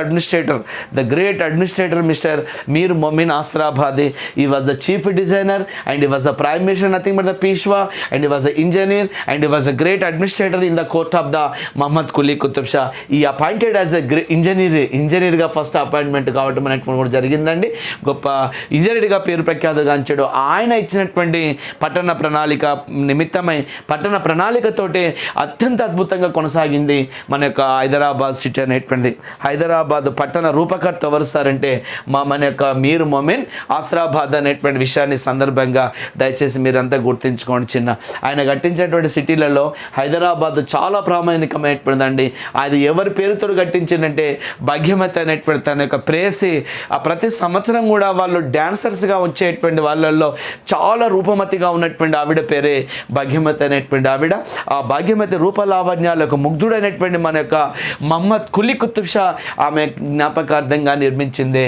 administrator mister Mir Momin Astarabadi. He was the chief designer and he was the prime minister, nothing but the Peshwa, and he was the engineer and he was the great administrator in the court of the Mohammed Quli Qutub Shah. He appointed as the ఇంజనీర్గా first appointment కావటం అనేటువంటి కూడా జరిగిందండి. గొప్ప ఇంజనీర్గా పేరు ప్రఖ్యాతుగాంచాడు. ఆయన ఇచ్చినటువంటి పట్టణ ప్రణాళిక నిమిత్తమై పట్టణ ప్రణాళికతోటి అత్యంత అద్భుతంగా కొనసాగింది మన యొక్క హైదరాబాద్ సిటీ అనేటువంటిది. హైదరాబాద్ పట్టణ రూపకర్త ఎవరు సార్ అంటే మన యొక్క మీర్ మొమిన్ ఆస్రాబాద్ అనేటువంటి విషయాన్ని సందర్భంగా దయచేసి మీరంతా గుర్తుంచుకోండి. ఆయన కట్టించినటువంటి సిటీలలో హైదరాబాద్ చాలా ప్రామాణికమైనటువంటిదండి. అది ఎవరి పేరుతో కట్టించిందంటే భాగ్యమతి అనేటువంటి తన యొక్క ప్రేయసి. ఆ ప్రతి సంవత్సరం కూడా వాళ్ళు డాన్సర్స్గా వచ్చేటువంటి వాళ్ళల్లో చాలా రూపమతిగా ఉన్నటువంటి ఆవిడ పేరే భాగ్యమతి అనేటువంటి ఆవిడ. ఆ భాగ్యమతి రూపలావణ్యాలకు ముగ్ధుడైనటువంటి మన యొక్క మహమ్మద్ కులీ కుతుబ్ షా ఆమె జ్ఞాపకార్థంగా నిర్మించింది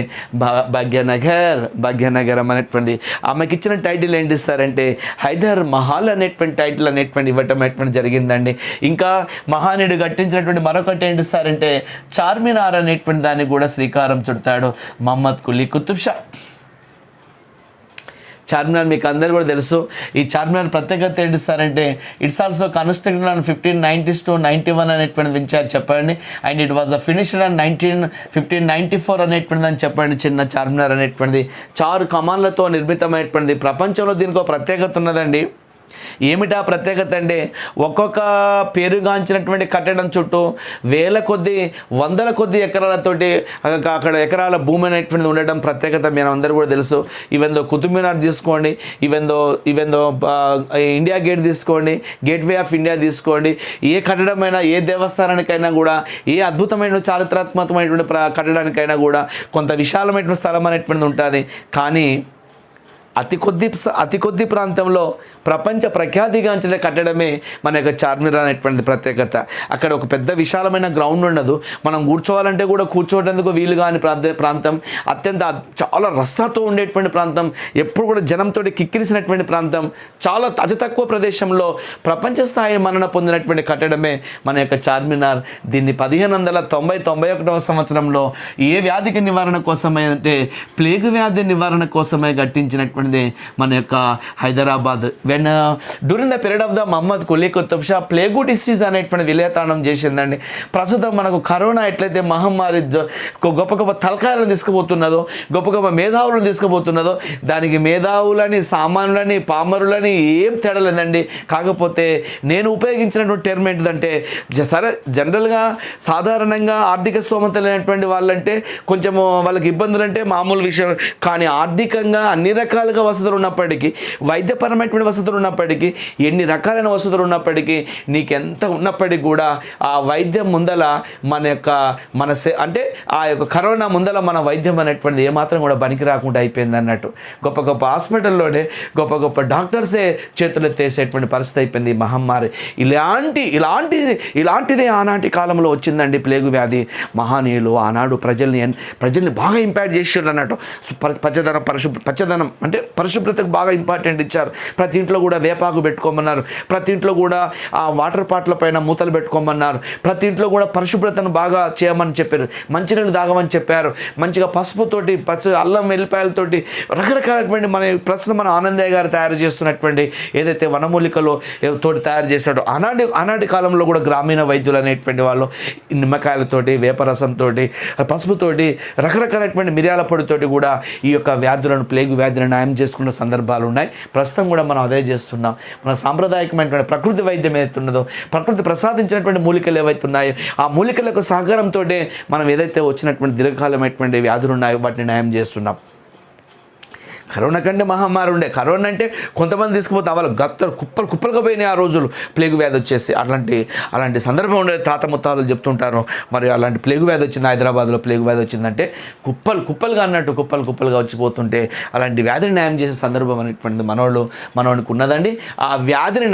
భాగ్యనగరం అనేటువంటి. ఆమెకి ఇచ్చిన టైటిల్ ఏంటి సార్ అంటే హైదర్ మహల్ అనేటువంటి టైటిల్ అనేటువంటి ఇవ్వటం అనేటువంటి జరిగిందండి. ఇంకా మహానీయుడు కట్టించినటువంటి మరొకటి ఏంటి సార్ అంటే చార్మినార్ అనేటువంటి దాన్ని కూడా శ్రీకారం చుడతాడు మహమ్మద్ కులీ కుతుబ్ షా. చార్మినార్ మీకు అందరూ కూడా తెలుసు. ఈ చార్మినార్ ప్రత్యేకత ఏంటి సార్ అంటే it's also constructed on 1590s to 91 అనేటువంటి వించారు చెప్పండి. And it was finished on 1594 అనేటువంటిది అని చెప్పండి. చిన్న చార్మినార్ అనేటువంటిది 4 కమాన్లతో నిర్మితమైనటువంటిది. ప్రపంచంలో దీనికి ఒక ప్రత్యేకత ఉన్నదండి. ఏమిటా ప్రత్యేకత అంటే ఒక్కొక్క పేరుగాంచినటువంటి కట్టడం చుట్టూ వేల కొద్ది వందల కొద్ది ఎకరాలతోటి అక్కడ ఎకరాల భూమి అనేటువంటిది ఉండడం ప్రత్యేకత మీరు అందరూ కూడా తెలుసు. ఈవెన్ దో కుతుబ్ మినార్ తీసుకోండి, ఈవెన్ దో ఇండియా గేట్ తీసుకోండి, గేట్వే ఆఫ్ ఇండియా తీసుకోండి, ఏ కట్టడమైనా ఏ దేవస్థానానికైనా కూడా ఏ అద్భుతమైన చారిత్రాత్మకమైనటువంటి కట్టడానికైనా కూడా కొంత విశాలమైనటువంటి స్థలం అనేటువంటిది ఉంటుంది. కానీ అతి కొద్ది ప్రాంతంలో ప్రపంచ ప్రఖ్యాతిగాంచిన కట్టడమే మన యొక్క చార్మినార్ అనేటువంటి ప్రత్యేకత. అక్కడ ఒక పెద్ద విశాలమైన గ్రౌండ్ ఉండదు, మనం కూర్చోవాలంటే కూడా కూర్చోవడానికి వీలు కాని ప్రాంతం, చాలా రస్తాతో ఉండేటువంటి ప్రాంతం, ఎప్పుడు కూడా జనంతో కిక్కిరిసినటువంటి ప్రాంతం, చాలా అతి తక్కువ ప్రదేశంలో ప్రపంచ స్థాయి మన్నన పొందినటువంటి కట్టడమే మన యొక్క చార్మినార్. దీన్ని 1591వ సంవత్సరంలో ఏ వ్యాధికి నివారణ కోసమే అంటే ప్లేగు వ్యాధి నివారణ కోసమే కట్టించినటువంటి మన యొక్క Hyderabad. When during the period of the Mohammed Quli Qutub Shah plague disease అనేటువంటి విలేతాళం చేసిందండి. ప్రస్తుతం మనకు కరోనా ఎట్లయితే మహమ్మారి గొప్ప గొప్ప తలకాయలను తీసుకుపోతున్నదో, గొప్ప గొప్ప మేధావులను తీసుకుపోతున్నదో, దానికి మేధావులని సామాన్యులని పామరులని ఏం తేడలేదండి. కాకపోతే నేను ఉపయోగించినటువంటి టర్మ్ ఏంటిదంటే సరే జనరల్గా సాధారణంగా ఆర్థిక స్తోమత లేనటువంటి వాళ్ళంటే కొంచెము వాళ్ళకి ఇబ్బందులు అంటే మామూలు విషయం. కానీ ఆర్థికంగా అన్ని రకాలుగా వసతులు ఉన్నప్పటికీ, వైద్యపరమైనటువంటి వసతులు ఉన్నప్పటికీ, ఎన్ని రకాలైన వసతులు ఉన్నప్పటికీ, నీకెంత ఉన్నప్పటికీ కూడా ఆ వైద్యం ముందల అంటే ఆ యొక్క కరోనా ముందల మన వైద్యం అనేటువంటిది ఏమాత్రం కూడా పనికి రాకుండా అయిపోయింది అన్నట్టు. గొప్ప గొప్ప హాస్పిటల్లోనే గొప్ప గొప్ప డాక్టర్సే చేతులు ఎత్తేసేటువంటి పరిస్థితి అయిపోయింది మహమ్మారి. ఇలాంటిదే ఆనాటి కాలంలో వచ్చిందండి ప్లేగు వ్యాధి. మహానీయులు ఆనాడు ప్రజల్ని బాగా ఇంపాక్ట్ చేసారు అన్నట్టు. పచ్చదనం అంటే పరిశుభ్రతకు బాగా ఇంపార్టెంట్ ఇచ్చారు. ప్రతి ఇంట్లో కూడా వేపాకు పెట్టుకోమన్నారు, ప్రతి ఇంట్లో కూడా ఆ వాటర్ పాట్ల పైన మూతలు పెట్టుకోమన్నారు, ప్రతి ఇంట్లో కూడా పరిశుభ్రతను బాగా చేయమని చెప్పారు, మంచినీళ్ళు తాగమని చెప్పారు, మంచిగా పసుపుతోటి అల్లం వెల్లిపాయలతోటి రకరకాలటువంటి ప్రస్తుతం మన ఆనందయ్య గారు తయారు చేస్తున్నటువంటి ఏదైతే వనమూలికలో తోటి తయారు చేశాడో ఆనాటి కాలంలో కూడా గ్రామీణ వైద్యులు అనేటువంటి వాళ్ళు నిమ్మకాయలతోటి వేపరసంతో పసుపుతోటి రకరకాలైనటువంటి మిరియాల పొడితోటి కూడా ఈ యొక్క వ్యాధులను ప్లేగు వ్యాధిని నయం చేసుకున్న సందర్భాలు ఉన్నాయి. ప్రస్తుతం కూడా మనం అదే చేస్తున్నాం. మన సాంప్రదాయకమైనటువంటి ప్రకృతి వైద్యం ఏదైతే ఉన్నదో, ప్రకృతి ప్రసాదించినటువంటి మూలికలు ఏవైతే ఉన్నాయో ఆ మూలికలకు సహకారంతో మనం ఏదైతే వచ్చినటువంటి దీర్ఘకాలమైనటువంటి వ్యాధులు ఉన్నాయో వాటిని నయం చేస్తున్నాం. కరోనా కంటే మహమ్మారి ఉండే. కరోనా అంటే కొంతమంది తీసుకుపోతే వాళ్ళు కుప్పలుగా పోయినాయి ఆ రోజులు ప్లేగు వ్యాధి వచ్చేసి. అలాంటి సందర్భం ఉండేది. తాత ముత్తాతలు చెప్తుంటారు. మరి అలాంటి ప్లేగు వ్యాధి వచ్చింది, హైదరాబాద్లో ప్లేగు వ్యాధి వచ్చిందంటే కుప్పలుగా అన్నట్టు కుప్పలుగా వచ్చిపోతుంటే అలాంటి వ్యాధిని న్యాయం చేసే సందర్భం అనేటువంటిది మనోడికి ఉన్నదండి. ఆ వ్యాధిని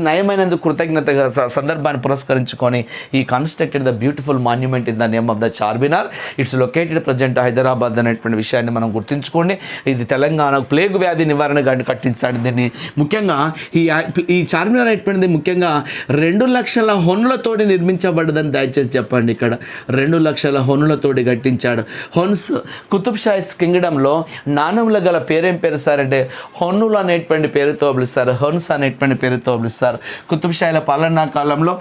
నయమైనందుకు కృతజ్ఞతగా సందర్భాన్ని పురస్కరించుకొని ఈ constructed the beautiful monument in the name of the Charminar. It's located present Hyderabad అనేటువంటి విషయాన్ని మనం గుర్తుంచుకోండి. ఇది తెలంగాణ తెలంగాణ ప్లేగ్ వ్యాధి నివారణ కట్టించాడు దీన్ని. ముఖ్యంగా ఈ చార్మినార్ అనేటువంటిది ముఖ్యంగా 2 లక్షల హొన్నులతోటి నిర్మించబడ్డదని దయచేసి చెప్పండి. ఇక్కడ 2 లక్షల హొన్నులతోటి కట్టించాడు. హొన్స్ కుతుబ్ షాహీస్ కింగ్డమ్లో నాణంలో గల పేరేం పేరు సార్ అంటే హొన్నులు అనేటువంటి పేరుతో పిలుస్తారు, హొన్స్ అనేటువంటి పేరుతో పిలుస్తారు. కుతుబ్ షాహీల పాలనా కాలంలో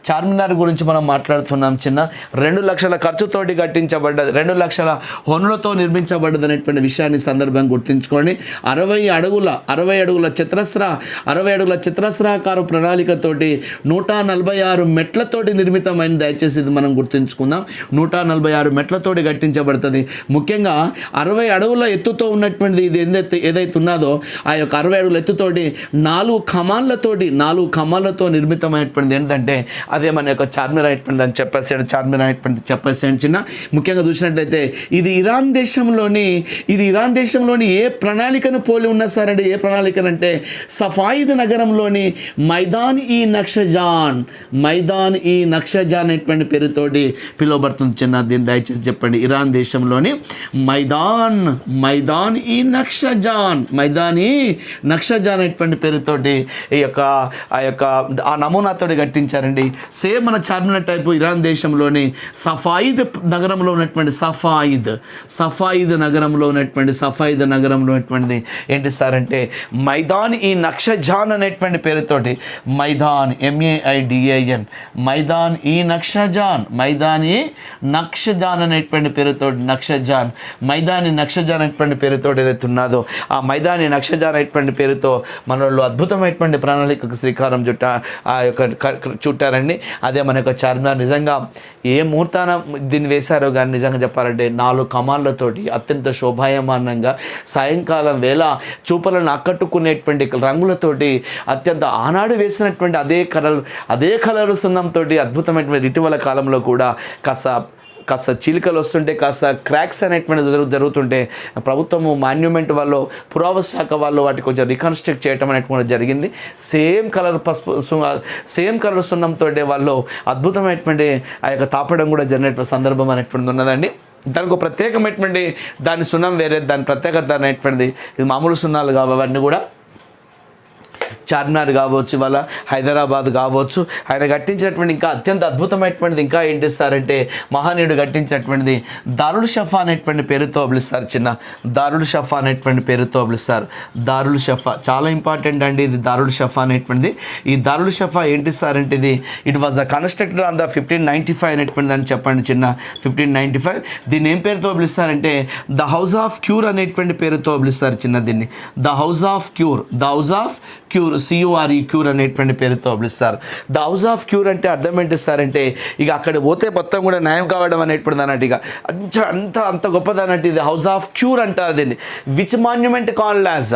చార్మినార్ గురించి మనం మాట్లాడుతున్నాం. 2 లక్షల ఖర్చుతోటి కట్టించబడ్డది, 2 లక్షల హొన్నులతో నిర్మించబడ్డది అనేటువంటి విషయాన్ని సందర్భంగా గుర్తుంచుకోండి. 60 అడుగుల చతురస్రాకార ప్రణాళికతోటి 146 మెట్లతోటి నిర్మితమైన, దయచేసి ఇది మనం గుర్తుంచుకుందాం. 146 మెట్లతోటి కట్టించబడుతుంది. ముఖ్యంగా 60 అడుగుల ఎత్తుతో ఉన్నటువంటిది ఇది ఏదైతే ఉన్నదో ఆ యొక్క 60 అడుగుల ఎత్తుతోటి 4 కమాలతో నిర్మితమైనటువంటిది ఏంటంటే అదే మన యొక్క చార్మినార్ అనేటువంటిది అని చెప్పేసాడు. ముఖ్యంగా చూసినట్లయితే ఇది ఇరాన్ దేశంలోని ఏ ప్రణాళికను పోలి ఉన్నా సార్ అంటే ఏ ప్రణాళికనంటే సఫాయిద్ నగరంలోని మైదాన్ ఈ నక్షజాన్ అనేటువంటి పేరుతోటి పిలువబడుతుంది. దీన్ని దయచేసి చెప్పండి. ఇరాన్ దేశంలోని మైదాన్ ఈ నక్షజాన్ అనేటువంటి పేరుతోటి ఆ నమూనాతోటి కట్టించారండి. సేమ్ మన చార్మినార్ టైపు ఇరాన్ దేశంలోని సఫాయిద్ నగరంలో ఉన్నటువంటి సఫాయిద్ నగరంలో ఉన్నటువంటిది ఏంటి సార్ అంటే మైదాన్ ఈ నక్షజాన్ అనేటువంటి పేరుతోటి మైదాన్ MAIDAN మైదాన్ ఈ నక్షజాన్ అనేటువంటి పేరుతోటి మైదాని నక్షజాన్ అనేటువంటి పేరుతోటి ఏదైతే ఉన్నదో ఆ మైదాని నక్షజాన్ అనేటువంటి పేరుతో మన వాళ్ళు అద్భుతమైనటువంటి ప్రణాళికకు శ్రీకారం చుట్టారండి. అదే మన యొక్క చార్మినార్ నిజంగా ఏ ముహూర్తాన దీన్ని వేశారో కానీ నిజంగా చెప్పాలంటే 4 కమాన్లతోటి అత్యంత శోభాయమానంగా సాయంకాలం వేళ చూపలను ఆకట్టుకునేటువంటి రంగులతోటి అత్యంత ఆనాడు వేసినటువంటి అదే కలరు సున్నంతో అద్భుతమైనటువంటి ఇటీవల కాలంలో కూడా కాస్త చీలికలు వస్తుంటే కాస్త క్రాక్స్ అనేటువంటి జరుగుతుంటే ప్రభుత్వము మాన్యుమెంట్ వాళ్ళు పురావస్తు శాఖ వాళ్ళు వాటి కొంచెం రికన్స్ట్రక్ట్ చేయటం అనేటువంటి జరిగింది. సేమ్ కలర్ సున్నంతో వాళ్ళు అద్భుతమైనటువంటి ఆ యొక్క తాపడం కూడా జరిగినటువంటి సందర్భం అనేటువంటిది ఉన్నదండి. దానికి ఒక ప్రత్యేకమైనటువంటి దాని సున్నం వేరే, దాని ప్రత్యేకత అనేటువంటిది ఇది మామూలు సున్నాలు అవన్నీ కూడా చార్మినార్ కావచ్చు, ఇవాళ హైదరాబాద్ కావచ్చు, ఆయన కట్టించినటువంటి ఇంకా అత్యంత అద్భుతమైనటువంటిది ఇంకా ఏంటి సార్ అంటే మహనీయుడు కట్టించినటువంటిది దారుల్ షఫా అనేటువంటి పేరుతో పిలుస్తారు. దారుల్ షఫా అనేటువంటి పేరుతో పిలుస్తారు. దారుల్ షఫా చాలా ఇంపార్టెంట్ అండి. ఇది దారుల్ షఫా అనేటువంటిది. ఈ దారుల్ షఫా ఏంటి సార్ అంటే it was constructed on the 1595 అనేటువంటిది అని చెప్పండి. 1595 దీన్ని ఏం పేరుతో పిలుస్తారంటే ద హౌస్ ఆఫ్ క్యూర్ అనేటువంటి పేరుతో పిలుస్తారు. దీన్ని the house of cure CURE అనేటువంటి పేరుతో పిలుస్తారు. ద హౌస్ ఆఫ్ క్యూర్ అంటే అర్థం ఏంటి సార్ అంటే ఇక అక్కడ పోతే మొత్తం కూడా న్యాయం కావడం అనేటువంటిది అన్నట్టు ఇక అంత గొప్పది అన్నట్టు. ఇది హౌస్ ఆఫ్ క్యూర్ అంటారు దీన్ని. Which monument called as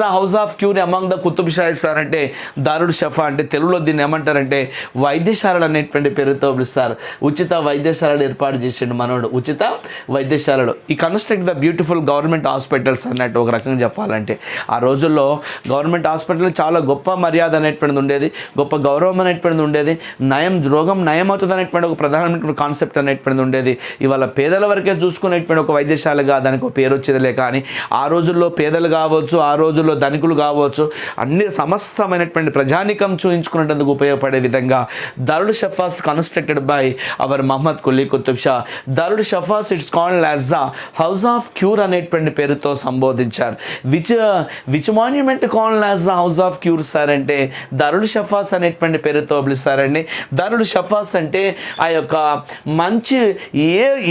the house of cure among the Qutub Shahi sir అంటే దారుల్ షఫా అంటే తెలుగులో దీన్ని ఏమంటారంటే వైద్యశాలలు అనేటువంటి పేరుతో పిలుస్తారు. ఉచిత వైద్యశాలలు ఏర్పాటు చేసిండు మనోడు, ఉచిత వైద్యశాలలు. ఈ construct the beautiful government hospitals అన్నట్టు ఒక రకంగా చెప్పాలంటే ఆ రోజుల్లో గవర్నమెంట్ హాస్పిటల్ చాలా గొప్ప మర్యాద అనేటువంటిది ఉండేది, గొప్ప గౌరవం అనేటువంటిది ఉండేది. రోగం నయం అవుతుంది అనేటువంటి ఒక ప్రధానమైన కాన్సెప్ట్ అనేటువంటిది ఉండేది. ఇవాళ పేదల వరకే చూసుకునేటువంటి ఒక వైద్యశాలగా దానికి ఒక పేరు వచ్చేదిలే. కానీ ఆ రోజుల్లో పేదలు కావచ్చు, ఆ రోజుల్లో ధనికులు కావచ్చు, అన్ని సమస్తమైనటువంటి ప్రజానికం చూయించుకునేందుకు ఉపయోగపడే విధంగా Darul Shifas constructed by our Mohammed Quli Qutub Shah. Darul Shifas it's called as the house of cure అనేటువంటి పేరుతో సంబోధించారు. Which monument called as the house of cure sir అంటే దారుల్ షఫాస్ అనేటువంటి పేరుతో పిలుస్తారండి. దారుల్ షఫాస్ అంటే ఆ యొక్క మంచి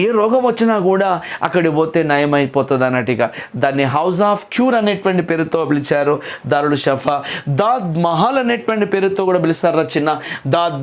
ఏ రోగం వచ్చినా కూడా అక్కడికి పోతే నయం అయిపోతుంది అన్నట్టుగా దాన్ని హౌస్ ఆఫ్ క్యూర్ అనేటువంటి పేరుతో పిలిచారు దారుల్ షఫా. దాద్ మహల్ అనేటువంటి పేరుతో కూడా పిలుస్తారు. దాద్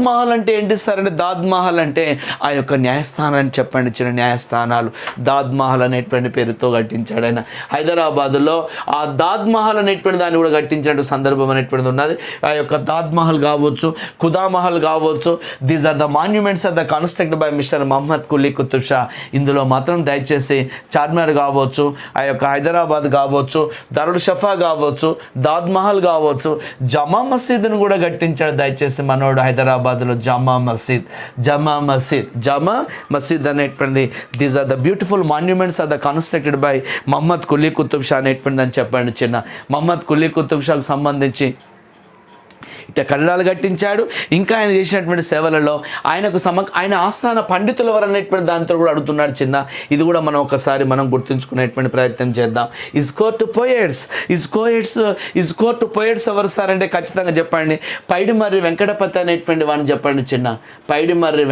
మహల్ అంటే ఏంటి సార్ అంటే దాద్ మహల్ అంటే ఆ యొక్క న్యాయస్థానాన్ని చెప్పండి. న్యాయస్థానాలు దాద్ మహల్ అనేటువంటి పేరుతో కట్టించాడు ఆయన. హైదరాబాద్లో ఆ దాద్ మహల్ అనేటువంటి దాన్ని కూడా కట్టించినటువంటి సందర్భం అనేటువంటిది ఉన్నది. ఆ యొక్క తాజ్ మహల్ కావచ్చు, ఖుదా మహల్ కావచ్చు, these are the monuments are the constructed by mister Muhammad Quli Qutub Shah. ఇందులో మాత్రం దయచేసి చార్మినార్ కావచ్చు, ఆ యొక్క హైదరాబాద్ కావచ్చు, దరుల్ షఫా కావచ్చు, తాజ్ మహల్ కావచ్చు, జమా మసీద్ను కూడా కట్టించాడు దయచేసి మనోడు హైదరాబాద్లో. జమా మసీద్ అనేటువంటిది, these are the beautiful monuments are the constructed by Muhammad Quli Qutub Shah అనేటువంటిది అని చెప్పండి చిన్న. మహమ్మద్ కులీ కుతుబ్ షాకు సంబంధించి ఇట్లా కట్టడాలు కట్టించాడు. ఇంకా ఆయన చేసినటువంటి సేవలలో ఆయన ఆస్థాన పండితులు ఎవరు అనేటువంటి దాంతో కూడా అడుగుతున్నాడు చిన్న. ఇది కూడా మనం ఒకసారి మనం గుర్తుంచుకునేటువంటి ప్రయత్నం చేద్దాం. ఇస్కో టు పోయట్స్ ఎవరు సార్ అంటే ఖచ్చితంగా చెప్పండి, పైడిమర్రి వెంకటపతి అనేటువంటి వాడిని చెప్పండి చిన్న. పైడిమర్రి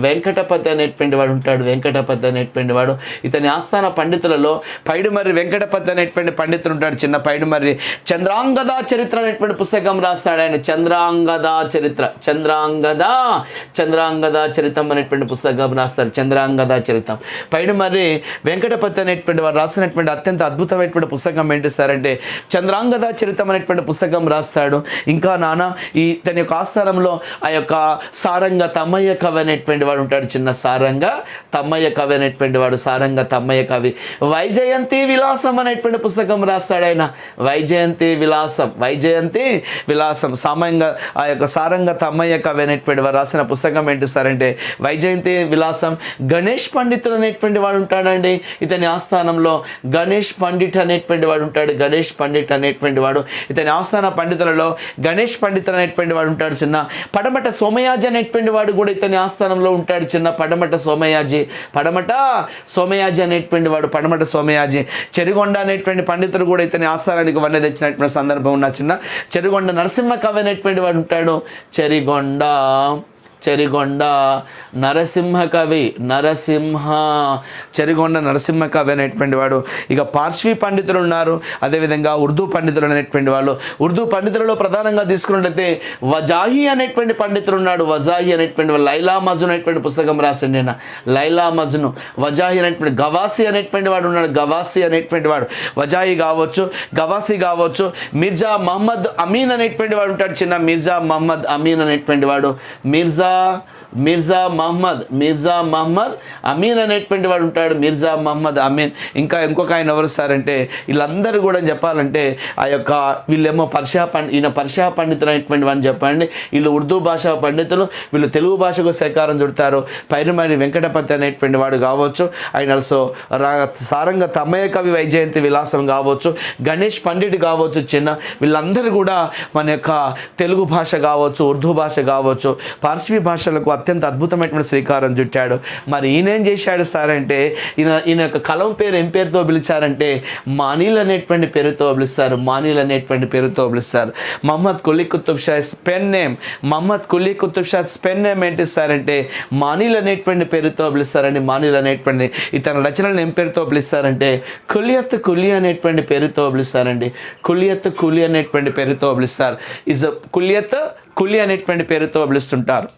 వెంకటపతి అనేటువంటి వాడు ఉంటాడు. వెంకటపతి అనేటువంటి వాడు ఇతని ఆస్థాన పండితులలో పైడిమర్రి వెంకటపతి అనేటువంటి పండితులు ఉంటాడు చిన్న. పైడిమర్రి చంద్రాంగద చరిత్ర అనేటువంటి పుస్తకం రాస్తాడు ఆయన. చంద్రాంగద చరిత్రం అనేటువంటి పుస్తకం రాస్తాడు. చంద్రాంగద చరిత్రం. పైడిమర్రి వెంకటపతి అనేటువంటి వారు రాసినటువంటి అత్యంత అద్భుతమైనటువంటి పుస్తకం ఏంటి సార్ అంటే చంద్రాంగద చరిత్రం అనేటువంటి పుస్తకం రాస్తాడు. ఇంకా ఈ తన యొక్క ఆస్థానంలో ఆ యొక్క సారంగ తమ్మయ్య కవి అనేటువంటి వాడు ఉంటాడు చిన్న. సారంగ తమ్మయ్య కవి అనేటువంటి వాడు, సారంగ తమ్మయ్య కవి. వైజయంతి విలాసం అనేటువంటి పుస్తకం రాస్తాడు ఆయన. వైజయంతి విలాసం సామాన్యంగా ఆ యొక్క సారంగ తమ్మయ్య కవి అనేటువంటి వారు రాసిన పుస్తకం ఏంటి సార్ అంటే వైజయంతి విలాసం. గణేష్ పండితులు అనేటువంటి వాడు ఉంటాడండి ఇతని ఆస్థానంలో. గణేష్ పండిట్ అనేటువంటి వాడు ఉంటాడు. ఇతని ఆస్థాన పండితులలో గణేష్ పండితులు అనేటువంటి వాడు ఉంటాడు చిన్న. పడమట సోమయాజి అనేటువంటి వాడు కూడా ఇతని ఆస్థానంలో ఉంటాడు చిన్న. పడమట సోమయాజి అనేటువంటి వాడు. పడమట సోమయాజి. చెరిగొండ అనేటువంటి పండితులు కూడా ఇతని ఆస్థానానికి వన్నె తెచ్చినటువంటి సందర్భం ఉన్న చిన్న. చెరిగొండ నరసింహ కవి అనేటువంటి వాడు ఉంటాడు. చెరిగొండ నరసింహ కవి అనేటువంటి వాడు. ఇక పార్శ్వీ పండితులు ఉన్నారు. అదేవిధంగా ఉర్దూ పండితులు అనేటువంటి వాళ్ళు. ఉర్దూ పండితులలో ప్రధానంగా తీసుకున్నట్లయితే వజాహి అనేటువంటి పండితులు ఉన్నాడు. వజాహి అనేటువంటి వాళ్ళు లైలా మజ్ను అనేటువంటి పుస్తకం రాసింది నేను. లైలా మజ్ను. వజాహి అనేటువంటి గవాసి అనేటువంటి వాడు ఉన్నాడు. వజాహి కావచ్చు, గవాసి కావచ్చు. మిర్జా మహమ్మద్ అమీన్ అనేటువంటి వాడు ఉంటాడు చిన్న. మిర్జా మహమ్మద్ అమీన్ అనేటువంటి వాడు. మిర్జా మహమ్మద్ అమీన్ అనేటువంటి వాడు ఉంటాడు. మిర్జా మహమ్మద్ అమీన్. ఇంకొక ఆయన ఎవరు సార్ అంటే వీళ్ళందరూ కూడా చెప్పాలంటే ఆ యొక్క వీళ్ళేమో ఈయన పర్షియా పండితులు అనేటువంటి వాడిని చెప్పండి. వీళ్ళు ఉర్దూ భాషా పండితులు, వీళ్ళు తెలుగు భాషకు సేకారం చుడతారు. పైడిమర్రి వెంకటపతి అనేటువంటి వాడు కావచ్చు. ఆయన ఆల్సో సారంగ తమ్మయ్య కవి వైజయంతి విలాసం కావచ్చు. గణేష్ పండిట్ కావచ్చు చిన్న. వీళ్ళందరూ కూడా మన యొక్క తెలుగు భాష కావచ్చు, ఉర్దూ భాష కావచ్చు, పార్శ్వీ భాషలకు అత్యంత అద్భుతమైనటువంటి శ్రీకారం చుట్టాడు. మరి ఈయనేం చేశాడు సార్ అంటే ఈయన యొక్క కలం పేరు ఏం పేరుతో పిలిచారంటే మానీల్ అనేటువంటి పేరుతో పిలుస్తారు. మహమ్మద్ కులీ కుతుబ్ షా స్పెన్ నేమ్ ఏంటి సార్ అంటే మానీల్ అనేటువంటి పేరుతో పిలుస్తారండి. మానీల్ అనేటువంటి ఇతని రచనలను ఏం పేరుతో పిలుస్తారంటే కులియత్ కులి అనేటువంటి పేరుతో పిలుస్తారండి. కులియత్ కులి అనేటువంటి పేరుతో పిలుస్తారు. కులియత్ కులి అనేటువంటి పేరుతో పిలుస్తుంటారు.